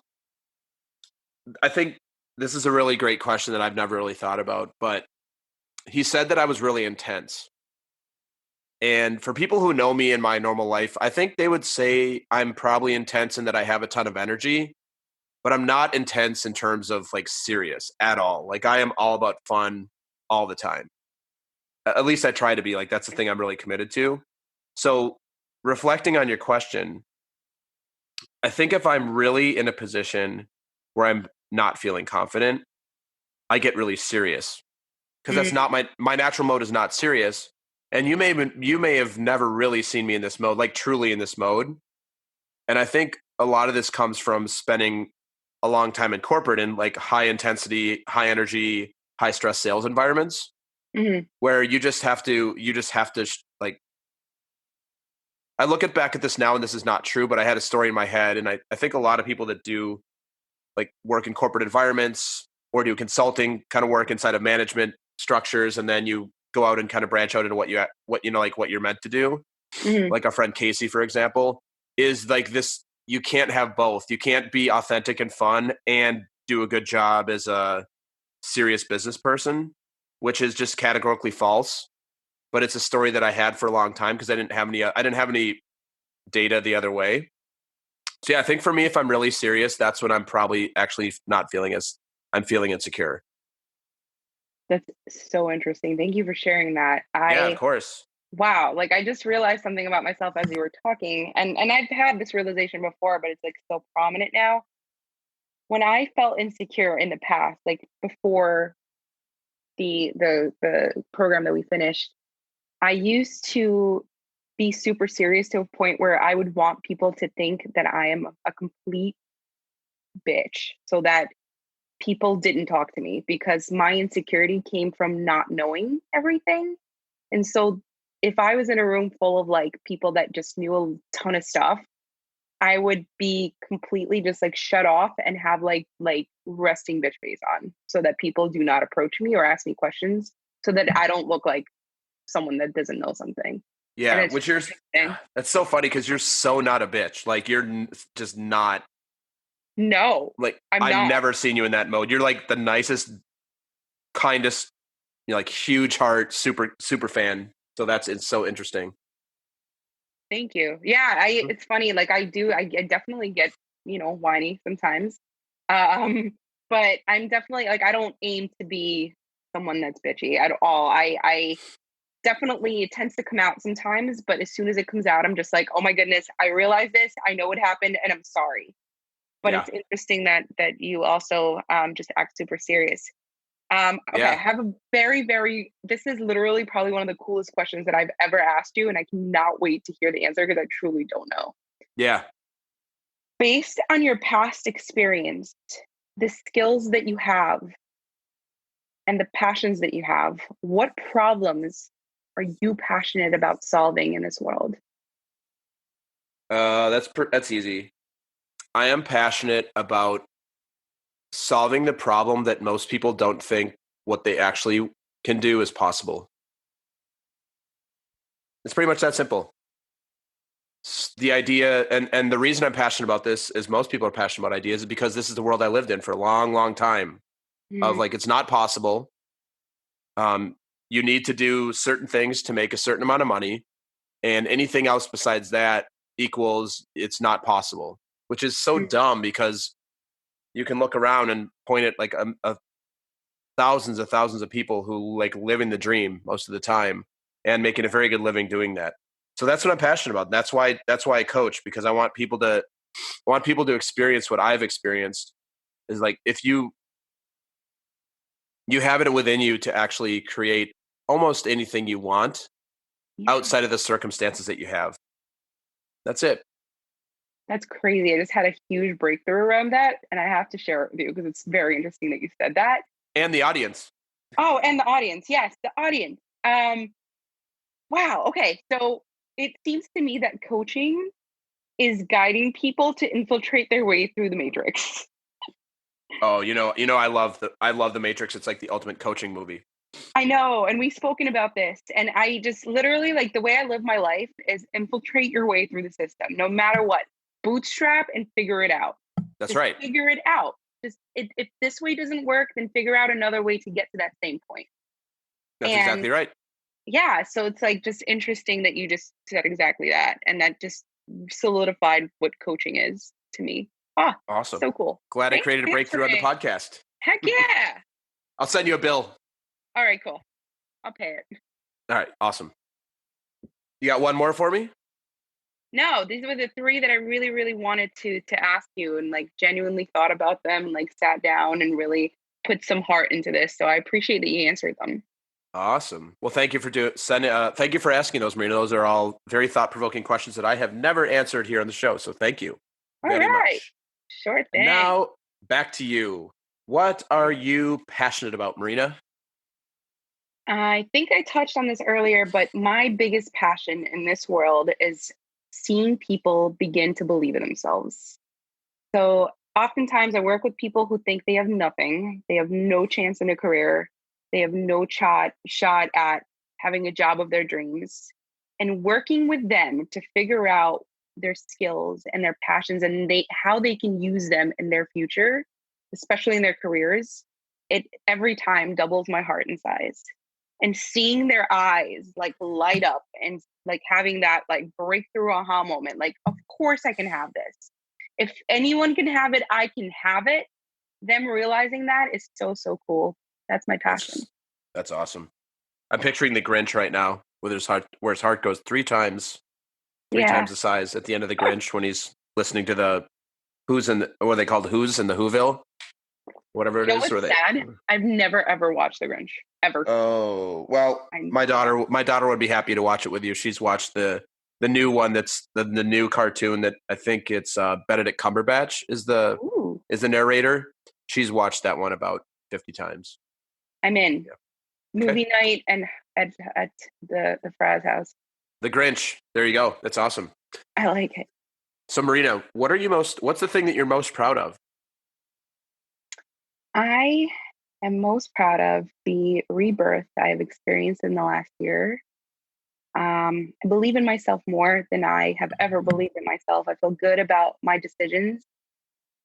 Speaker 1: I think this is a really great question that I've never really thought about, but he said that I was really intense. And for people who know me in my normal life, I think they would say I'm probably intense and that I have a ton of energy, but I'm not intense in terms of like serious at all. Like I am all about fun all the time. At least I try to be. Like that's the thing I'm really committed to. So reflecting on your question, I think if I'm really in a position where I'm not feeling confident, I get really serious because that's not my natural mode is not serious. And you may have never really seen me in this mode, like truly in this mode. And I think a lot of this comes from spending a long time in corporate and like high intensity, high energy, high stress sales environments where you just have to like, I look back at this now and this is not true, but I had a story in my head. And I think a lot of people that do like work in corporate environments or do consulting kind of work inside of management structures. And then you go out and kind of branch out into what you're meant to do. Like our friend Casey, for example, is like this, you can't have both. You can't be authentic and fun and do a good job as a serious business person, which is just categorically false. But it's a story that I had for a long time because I didn't have any data the other way. So yeah, I think for me, if I'm really serious, that's when I'm probably actually not feeling I'm feeling insecure.
Speaker 2: That's so interesting. Thank you for sharing that.
Speaker 1: Yeah, of course.
Speaker 2: Wow. Like I just realized something about myself as you were talking, and I've had this realization before, but it's like so prominent now. When I felt insecure in the past, like before the program that we finished, I used to be super serious to a point where I would want people to think that I am a complete bitch, so that people didn't talk to me because my insecurity came from not knowing everything. And so if I was in a room full of like people that just knew a ton of stuff, I would be completely just like shut off and have like resting bitch face on so that people do not approach me or ask me questions so that I don't look like someone that doesn't know something.
Speaker 1: Yeah, which that's so funny because you're so not a bitch. Like you're just not.
Speaker 2: No,
Speaker 1: like
Speaker 2: I've not.
Speaker 1: never seen you in that mode. You're like the nicest, kindest, like huge heart, super fan. So it's so interesting.
Speaker 2: Thank you. Yeah, it's funny. Like I definitely get, whiny sometimes. But I'm definitely like, I don't aim to be someone that's bitchy at all. I definitely, it tends to come out sometimes, but as soon as it comes out, I'm just like, oh my goodness, I realize this, I know what happened, and I'm sorry. But It's interesting that you also just act super serious. Okay, I have a very, this is literally probably one of the coolest questions that I've ever asked you, and I cannot wait to hear the answer because I truly don't know.
Speaker 1: Yeah.
Speaker 2: Based on your past experience, the skills that you have, and the passions that you have, what problems are you passionate about solving in this world?
Speaker 1: That's easy. I am passionate about solving the problem that most people don't think what they actually can do is possible. It's pretty much that simple. The idea, and the reason I'm passionate about this is most people are passionate about ideas is because this is the world I lived in for a long, long time. Of like, it's not possible. You need to do certain things to make a certain amount of money, and anything else besides that equals it's not possible, which is so dumb because you can look around and point at like thousands of people who like living the dream most of the time and making a very good living doing that. So that's what I'm passionate about. That's why I coach, because I want people to experience what I've experienced. Is like, if you have it within you to actually create almost anything you want outside of the circumstances that you have. That's it.
Speaker 2: That's crazy. I just had a huge breakthrough around that, and I have to share it with you because it's very interesting that you said that.
Speaker 1: And the audience.
Speaker 2: Oh, and the audience. Yes, the audience. Wow. Okay. So it seems to me that coaching is guiding people to infiltrate their way through the matrix.
Speaker 1: Oh, I love the Matrix. It's like the ultimate coaching movie.
Speaker 2: I know. And we've spoken about this. And I just literally, like, the way I live my life is infiltrate your way through the system, no matter what. Bootstrap and figure it out.
Speaker 1: That's
Speaker 2: just
Speaker 1: right.
Speaker 2: Figure it out. Just if this way doesn't work, then figure out another way to get to that same point.
Speaker 1: That's exactly right.
Speaker 2: Yeah. So it's like just interesting that you just said exactly that. And that just solidified what coaching is to me. Ah,
Speaker 1: awesome.
Speaker 2: So cool.
Speaker 1: Glad I created a breakthrough on the podcast.
Speaker 2: Heck yeah.
Speaker 1: I'll send you a bill.
Speaker 2: All right, cool. I'll pay it.
Speaker 1: All right. Awesome. You got one more for me?
Speaker 2: No, these were the three that I really, really wanted to ask you, and like genuinely thought about them and like sat down and really put some heart into this. So I appreciate that you answered them.
Speaker 1: Awesome. Well, thank you for thank you for asking those, Marina. Those are all very thought-provoking questions that I have never answered here on the show. So thank you very much.
Speaker 2: Sure thing.
Speaker 1: And now back to you. What are you passionate about, Marina?
Speaker 2: I think I touched on this earlier, but my biggest passion in this world is seeing people begin to believe in themselves. So oftentimes I work with people who think they have nothing. They have no chance in a career. They have no shot at having a job of their dreams. And working with them to figure out their skills and their passions and how they can use them in their future, especially in their careers, it every time doubles my heart in size. And seeing their eyes like light up and like having that like breakthrough aha moment, like, of course I can have this. If anyone can have it, I can have it. Them realizing that is so, so cool. That's my passion.
Speaker 1: That's awesome. I'm picturing the Grinch right now where his heart goes three times the size at the end of the Grinch when he's listening to the Who's in what are they called? Who's in the Whoville? Whatever it is.
Speaker 2: What's sad? I've never ever watched the Grinch. Ever.
Speaker 1: Oh, well, my daughter would be happy to watch it with you. She's watched the new one that's the new cartoon that I think it's Benedict Cumberbatch is the narrator. She's watched that one about 50 times.
Speaker 2: I'm in.
Speaker 1: Yeah.
Speaker 2: Movie night and at the Fraz house.
Speaker 1: The Grinch. There you go. That's awesome.
Speaker 2: I like it.
Speaker 1: So Marina, what's the thing that you're most proud of?
Speaker 2: I am most proud of the rebirth I have experienced in the last year. I believe in myself more than I have ever believed in myself. I feel good about my decisions.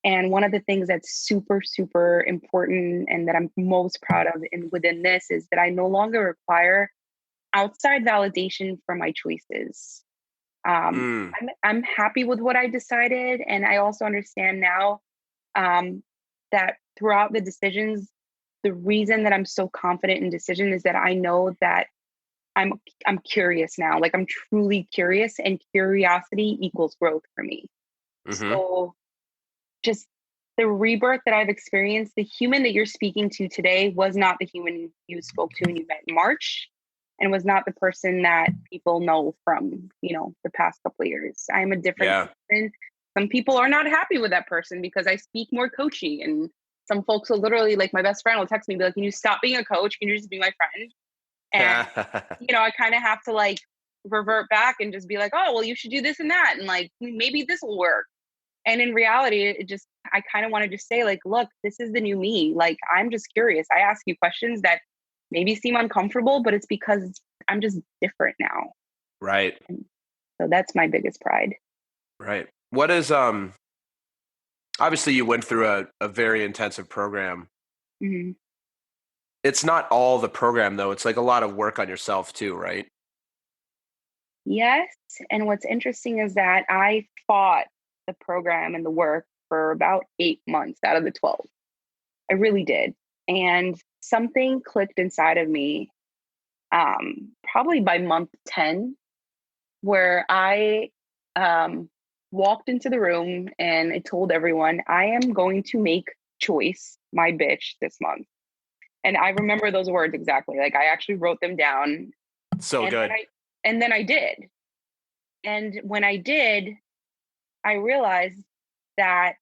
Speaker 2: And one of the things that's super, super important and that I'm most proud of within this is that I no longer require outside validation for my choices. I'm happy with what I decided. And I also understand now that throughout the decisions, the reason that I'm so confident in decision is that I know that I'm curious now. Like I'm truly curious, and curiosity equals growth for me.
Speaker 1: Mm-hmm.
Speaker 2: So just the rebirth that I've experienced, the human that you're speaking to today was not the human you spoke to when you met in March, and was not the person that people know from, the past couple of years. I'm a different person. Some people are not happy with that person because I speak more coachy, and some folks will literally, like my best friend will text me and be like, can you stop being a coach? Can you just be my friend? And, I kind of have to like revert back and just be like, oh, well, you should do this and that. And like, maybe this will work. And in reality, I kind of want to just say like, look, this is the new me. Like, I'm just curious. I ask you questions that maybe seem uncomfortable, but it's because I'm just different now.
Speaker 1: Right.
Speaker 2: And so that's my biggest pride.
Speaker 1: Right. What is, obviously you went through a very intensive program.
Speaker 2: Mm-hmm.
Speaker 1: It's not all the program though. It's like a lot of work on yourself too, right?
Speaker 2: Yes. And what's interesting is that I fought the program and the work for about 8 months out of the 12. I really did. And something clicked inside of me, probably by month 10, where I walked into the room and I told everyone, I am going to make choice my bitch this month. And I remember those words exactly. Like I actually wrote them down.
Speaker 1: So
Speaker 2: and
Speaker 1: good.
Speaker 2: Then I did. And when I did, I realized that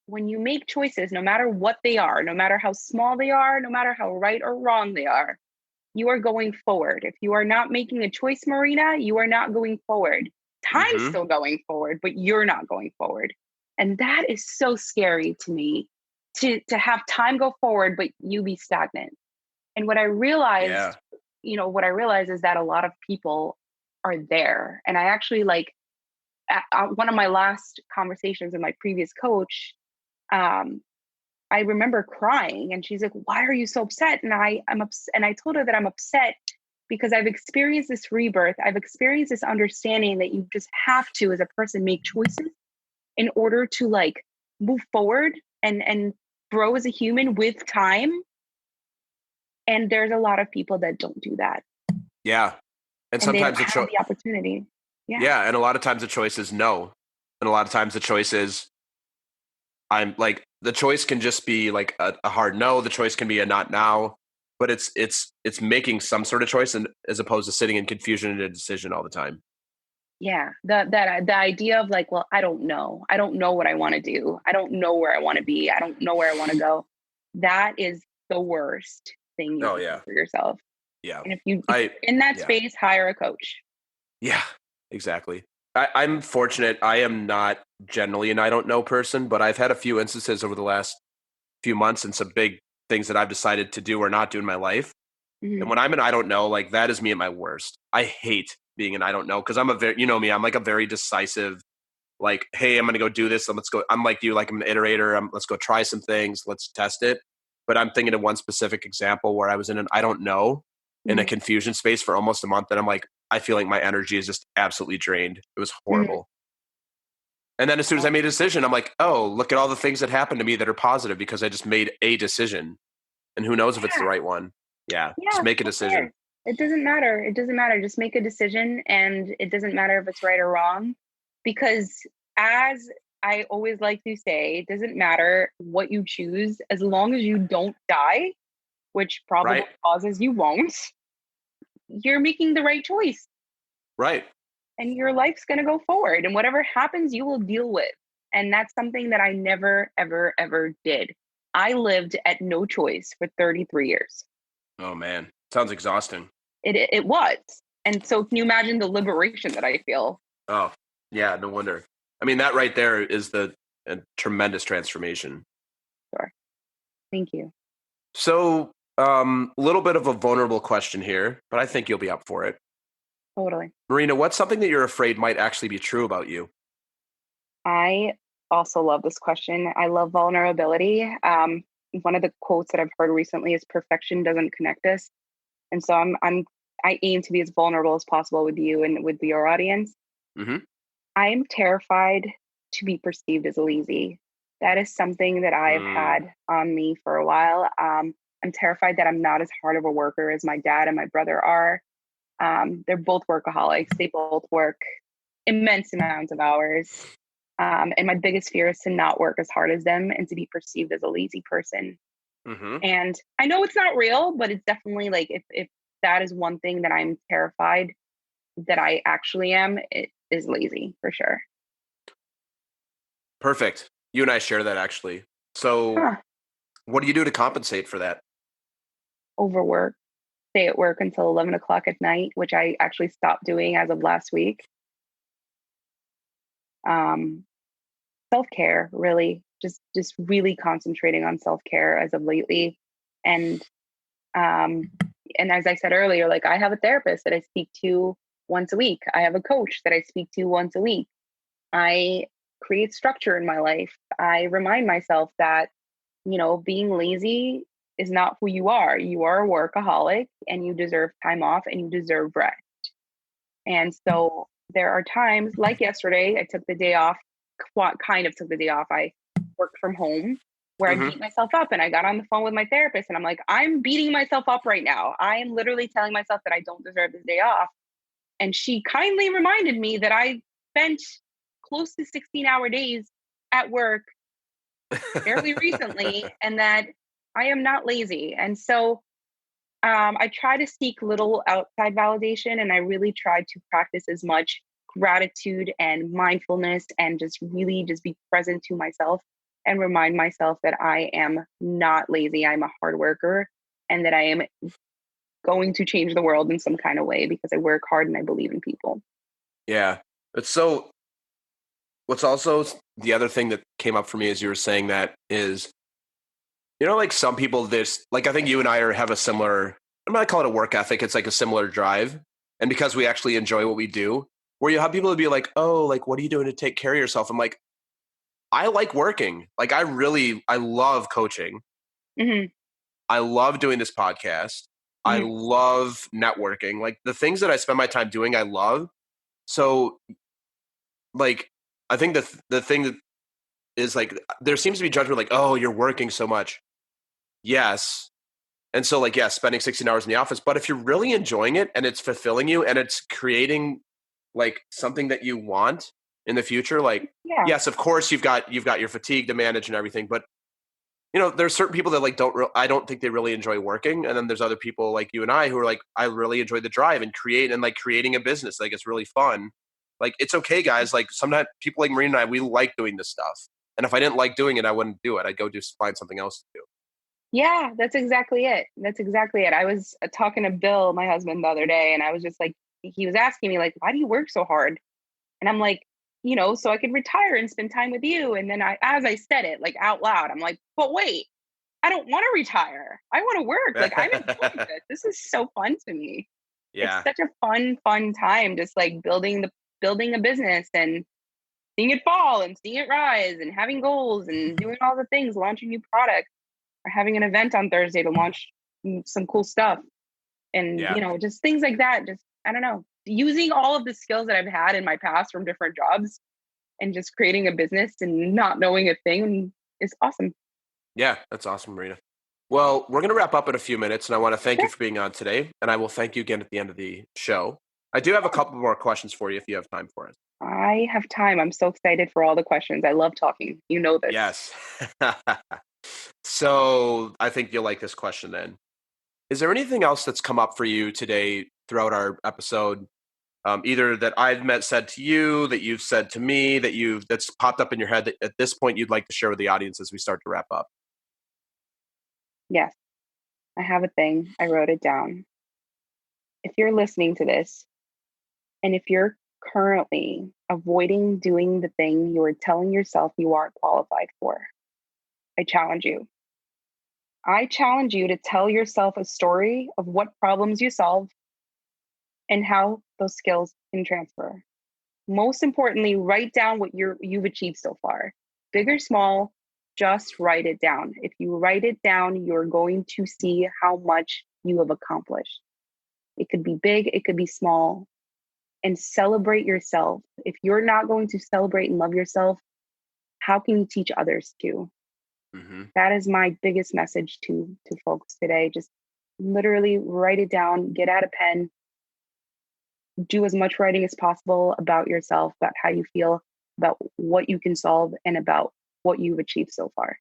Speaker 2: when you make choices, no matter what they are, no matter how small they are, no matter how right or wrong they are, you are going forward. If you are not making a choice, Marina, you are not going forward. Time's still going forward, but you're not going forward. And that is so scary to me, to have time go forward, but you be stagnant. And what I realized, is that a lot of people are there. And I actually at one of my last conversations with my previous coach, I remember crying, and she's like, why are you so upset? And I'm upset. And I told her that I'm upset because I've experienced this rebirth. I've experienced this understanding that you just have to, as a person, make choices in order to like move forward and grow as a human with time. And there's a lot of people that don't do that.
Speaker 1: Yeah. And
Speaker 2: they
Speaker 1: sometimes
Speaker 2: don't have the opportunity.
Speaker 1: Yeah. And a lot of times the choice is no. And a lot of times the choice is, the choice can just be like a hard no. The choice can be a not now, but it's making some sort of choice, and as opposed to sitting in confusion and a decision all the time.
Speaker 2: Yeah. The idea of like, well, I don't know what I want to do. I don't know where I want to be. I don't know where I want to go. That is the worst thing you can do for yourself.
Speaker 1: Yeah.
Speaker 2: And if you in that space, hire a coach.
Speaker 1: Yeah, exactly. I'm fortunate. I am not generally an I don't know person, but I've had a few instances over the last few months and some big things that I've decided to do or not do in my life.
Speaker 2: Mm-hmm.
Speaker 1: And when I'm an I don't know, like that is me at my worst. I hate being an I don't know because I'm I'm like a very decisive, like, hey, I'm going to go do this. And let's go. I'm like you, like I'm an iterator. Let's go try some things. Let's test it. But I'm thinking of one specific example where I was in an I don't know in a confusion space for almost a month. And I'm like, I feel like my energy is just absolutely drained. It was horrible. Mm-hmm. And then as soon as I made a decision, I'm like, oh, look at all the things that happened to me that are positive because I just made a decision. And who knows if it's the right one. Yeah. Just make a decision.
Speaker 2: Fair. It doesn't matter. Just make a decision, and it doesn't matter if it's right or wrong, because as I always like to say, it doesn't matter what you choose as long as you don't die, which probably causes you won't. You're making the right choice.
Speaker 1: Right.
Speaker 2: And your life's going to go forward, and whatever happens, you will deal with. And that's something that I never, ever, ever did. I lived at no choice for 33 years.
Speaker 1: Oh man, sounds exhausting.
Speaker 2: It was. And so can you imagine the liberation that I feel?
Speaker 1: Oh yeah, no wonder. I mean, that right there is a tremendous transformation.
Speaker 2: Sure. Thank you.
Speaker 1: So, a little bit of a vulnerable question here, but I think you'll be up for it.
Speaker 2: Totally.
Speaker 1: Marina, what's something that you're afraid might actually be true about you?
Speaker 2: I also love this question. I love vulnerability. One of the quotes that I've heard recently is perfection doesn't connect us. And so I aim to be as vulnerable as possible with you and with your audience.
Speaker 1: Hmm.
Speaker 2: I am terrified to be perceived as lazy. That is something that I have
Speaker 1: Mm,
Speaker 2: had on me for a while. I'm terrified that I'm not as hard of a worker as my dad and my brother are. They're both workaholics. They both work immense amounts of hours. And my biggest fear is to not work as hard as them and to be perceived as a lazy person.
Speaker 1: hmm.
Speaker 2: And I know it's not real, but it's definitely like if that is one thing that I'm terrified that I actually am, it is lazy for sure.
Speaker 1: Perfect. You and I share that actually. So,
Speaker 2: Huh.
Speaker 1: what do you do to compensate for that?
Speaker 2: Overwork, stay at work until 11 o'clock at night, which I actually stopped doing as of last week. Um, Self-care, really, just really concentrating on self-care as of lately. And um, and as I said earlier, like I have a therapist that I speak to once a week. I have a coach that I speak to once a week. I create structure in my life. I remind myself that, being lazy is not who you are. You are a workaholic and you deserve time off and you deserve rest. And so there are times like yesterday, I took the day off, kind of took the day off. I worked from home where I
Speaker 1: Hmm.
Speaker 2: beat myself up and I got on the phone with my therapist and I'm like, I'm beating myself up right now. I am literally telling myself that I don't deserve this day off. And she kindly reminded me that I spent close to 16-hour days at work fairly recently and that I am not lazy. And so I try to seek little outside validation and I really try to practice as much gratitude and mindfulness and just really just be present to myself and remind myself that I am not lazy. I'm a hard worker and that I am going to change the world in some kind of way because I work hard and I believe in people.
Speaker 1: Yeah. It's so, what's also the other thing that came up for me as you were saying that is, like some people, this, like, I think you and I have a similar, I'm not call it a work ethic. It's like a similar drive. And because we actually enjoy what we do, where you have people to be like, oh, like, what are you doing to take care of yourself? I'm like, I like working. Like, I love coaching.
Speaker 2: Hmm.
Speaker 1: I love doing this podcast. I
Speaker 2: Hmm.
Speaker 1: love networking. Like the things that I spend my time doing, I love. So, like, I think the thing that is like, there seems to be judgment like, oh, you're working so much. Yes. And so, like, yeah, spending 16 hours in the office. But if you're really enjoying it and it's fulfilling you and it's creating like something that you want in the future, like,
Speaker 2: Yeah.
Speaker 1: yes, of course you've got your fatigue to manage and everything, but there's certain people that like I don't think they really enjoy working, and then there's other people like you and I who are like, I really enjoy the drive and creating a business. Like it's really fun. Like it's okay, guys. Like sometimes people like Marina and I, we like doing this stuff. And if I didn't like doing it, I wouldn't do it. I'd go find something else to do.
Speaker 2: Yeah, that's exactly it. That's exactly it. I was talking to Bill, my husband, the other day, and I was just like, he was asking me, like, why do you work so hard? And I'm like, so I could retire and spend time with you. And then as I said it, like out loud, I'm like, but wait, I don't want to retire. I want to work. Like, I'm enjoying this. This is so fun to me. It's
Speaker 1: Yeah.
Speaker 2: such a fun time, just like building a business and seeing it fall and seeing it rise and having goals and doing all the things, launching new products or having an event on Thursday to launch some cool stuff. And,
Speaker 1: Yeah.
Speaker 2: just things like that. Just, I don't know, using all of the skills that I've had in my past from different jobs and just creating a business and not knowing a thing is awesome.
Speaker 1: Yeah. That's awesome, Marina. Well, we're going to wrap up in a few minutes, and I want to thank you
Speaker 2: Sure.
Speaker 1: for being on today. And I will thank you again at the end of the show. I do have a couple more questions for you if you have time for it.
Speaker 2: I have time. I'm so excited for all the questions. I love talking. You know this.
Speaker 1: Yes. So I think you'll like this question then. Is there anything else that's come up for you today throughout our episode? Either that said to you, that you've said to me, that's popped up in your head that at this point you'd like to share with the audience as we start to wrap up?
Speaker 2: Yes, I have a thing. I wrote it down. If you're listening to this, and if you're currently avoiding doing the thing you're telling yourself you aren't qualified for, I challenge you. I challenge you to tell yourself a story of what problems you solve and how those skills can transfer. Most importantly, write down what you've achieved so far. Big or small, just write it down. If you write it down, you're going to see how much you have accomplished. It could be big, it could be small, and celebrate yourself. If you're not going to celebrate and love yourself, how can you teach others to?
Speaker 1: Mm-hmm.
Speaker 2: That is my biggest message to folks today. Just literally write it down, get out a pen, do as much writing as possible about yourself, about how you feel, about what you can solve, and about what you've achieved so far.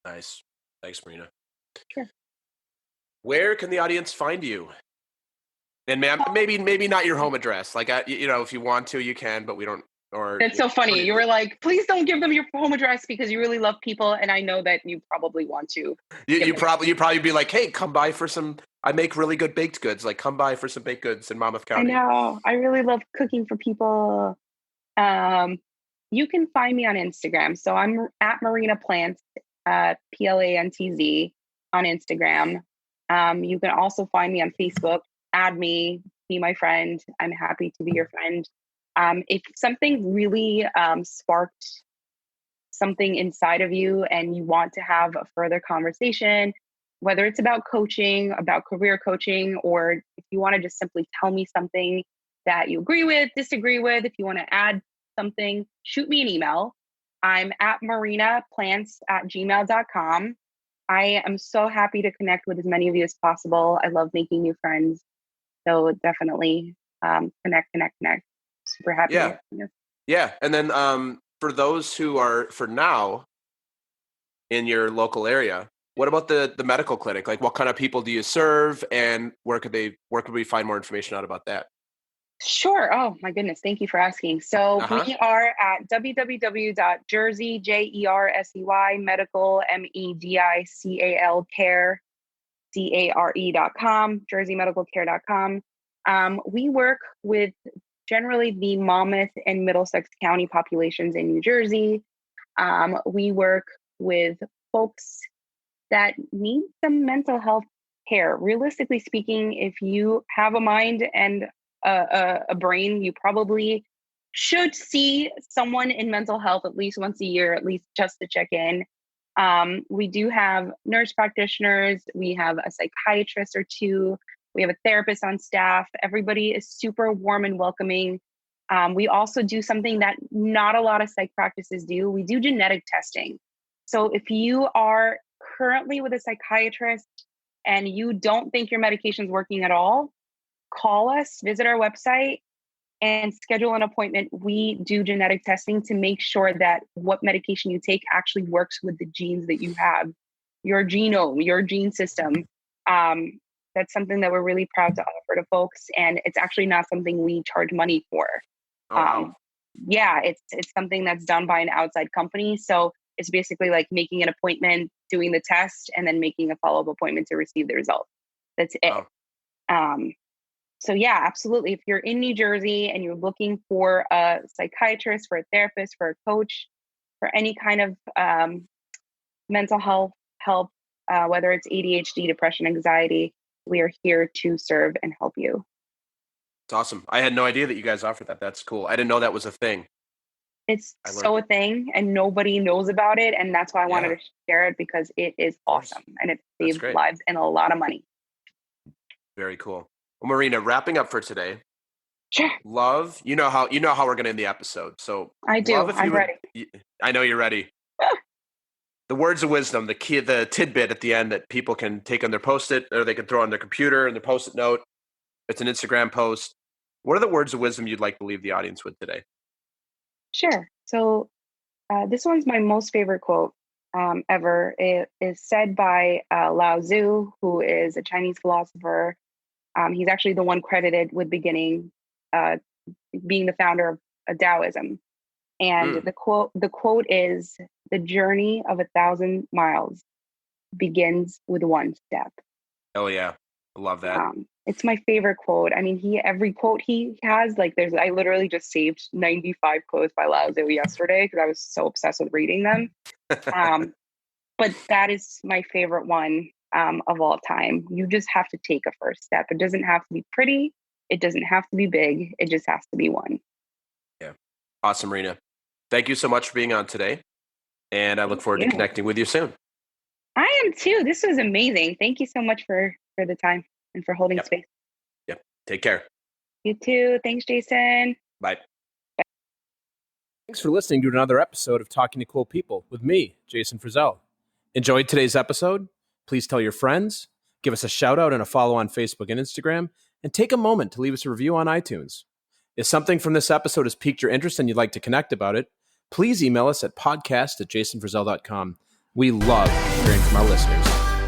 Speaker 1: Nice. Thanks, Marina.
Speaker 2: Sure.
Speaker 1: Where can the audience find you? And ma'am, maybe not your home address. Like, if you want to, you can, but we don't. Or
Speaker 2: That's so funny. You were like, please don't give them your home address because you really love people, and I know that you probably want to.
Speaker 1: You probably be like, hey, come by for some. I make really good baked goods. Like, come by for some baked goods in Monmouth County.
Speaker 2: I know. I really love cooking for people. You can find me on Instagram. So I'm at Marina Plantz, Plantz on Instagram. You can also find me on Facebook. Add me, be my friend. I'm happy to be your friend. If something really sparked something inside of you and you want to have a further conversation, whether it's about coaching, about career coaching, or if you want to just simply tell me something that you agree with, disagree with, if you want to add something, shoot me an email. I'm at marinaplantz@gmail.com. I am so happy to connect with as many of you as possible. I love making new friends. So definitely connect. Super happy.
Speaker 1: Yeah. Yeah. And then for those who are, for now, in your local area, what about the medical clinic? Like, what kind of people do you serve, and where could we find more information out about that?
Speaker 2: Sure. Oh my goodness. Thank you for asking. So we are at www.jersey, Jersey medical, medical care, care.com, jerseymedicalcare.com. We work with generally the Monmouth and Middlesex County populations in New Jersey. We work with folks that need some mental health care. Realistically speaking, if you have a mind and a brain, you probably should see someone in mental health at least once a year, at least just to check in. We do have nurse practitioners. We have a psychiatrist or two. We have a therapist on staff. Everybody is super warm and welcoming. We also do something that not a lot of psych practices do. We do genetic testing. So if you are currently with a psychiatrist and you don't think your medication is working at all, call us, visit our website, and schedule an appointment. We do genetic testing to make sure that what medication you take actually works with the genes that you have, your genome, your gene system. That's something that we're really proud to offer to folks, and it's actually not something we charge money for.
Speaker 1: Oh, wow.
Speaker 2: Yeah, it's something that's done by an outside company. So it's basically like making an appointment, doing the test, and then making a follow-up appointment to receive the result. That's it.
Speaker 1: Oh.
Speaker 2: So yeah, absolutely. If you're in New Jersey and you're looking for a psychiatrist, for a therapist, for a coach, for any kind of mental health help, whether it's ADHD, depression, anxiety, we are here to serve and help you.
Speaker 1: It's awesome. I had no idea that you guys offered that. That's cool. I didn't know that was a thing.
Speaker 2: It's so a thing, and nobody knows about it. And that's why I wanted to share it, because it is awesome and it saves lives and a lot of money.
Speaker 1: Very cool. Well, Marina, wrapping up for today.
Speaker 2: Sure.
Speaker 1: Love, you know how we're going to end the episode. So
Speaker 2: I do. I'm ready.
Speaker 1: I know you're ready. The words of wisdom, the tidbit at the end that people can take on their Post-it, or they can throw on their computer and their Post-it note. It's an Instagram post. What are the words of wisdom you'd like to leave the audience with today?
Speaker 2: Sure. So this one's my most favorite quote ever. It is said by Laozi, who is a Chinese philosopher. He's actually the one credited with being the founder of Taoism. And the quote is, "The journey of 1,000 miles begins with one step.
Speaker 1: Oh yeah. I love that.
Speaker 2: It's my favorite quote. I mean, every quote he has, like I literally just saved 95 quotes by Laozi yesterday because I was so obsessed with reading them. But that is my favorite one of all time. You just have to take a first step. It doesn't have to be pretty. It doesn't have to be big. It just has to be one.
Speaker 1: Yeah. Awesome, Marina. Thank you so much for being on today. And I look forward to connecting with you soon.
Speaker 2: I am too. This was amazing. Thank you so much for the time and for holding space.
Speaker 1: Yep. Take care.
Speaker 2: You too. Thanks, Jason.
Speaker 1: Bye.
Speaker 3: Thanks for listening to another episode of Talking to Cool People with me, Jason Frizzell. Enjoyed today's episode? Please tell your friends, give us a shout out and a follow on Facebook and Instagram, and take a moment to leave us a review on iTunes. If something from this episode has piqued your interest and you'd like to connect about it, please email us at podcast@jasonfrizzell.com. We love hearing from our listeners.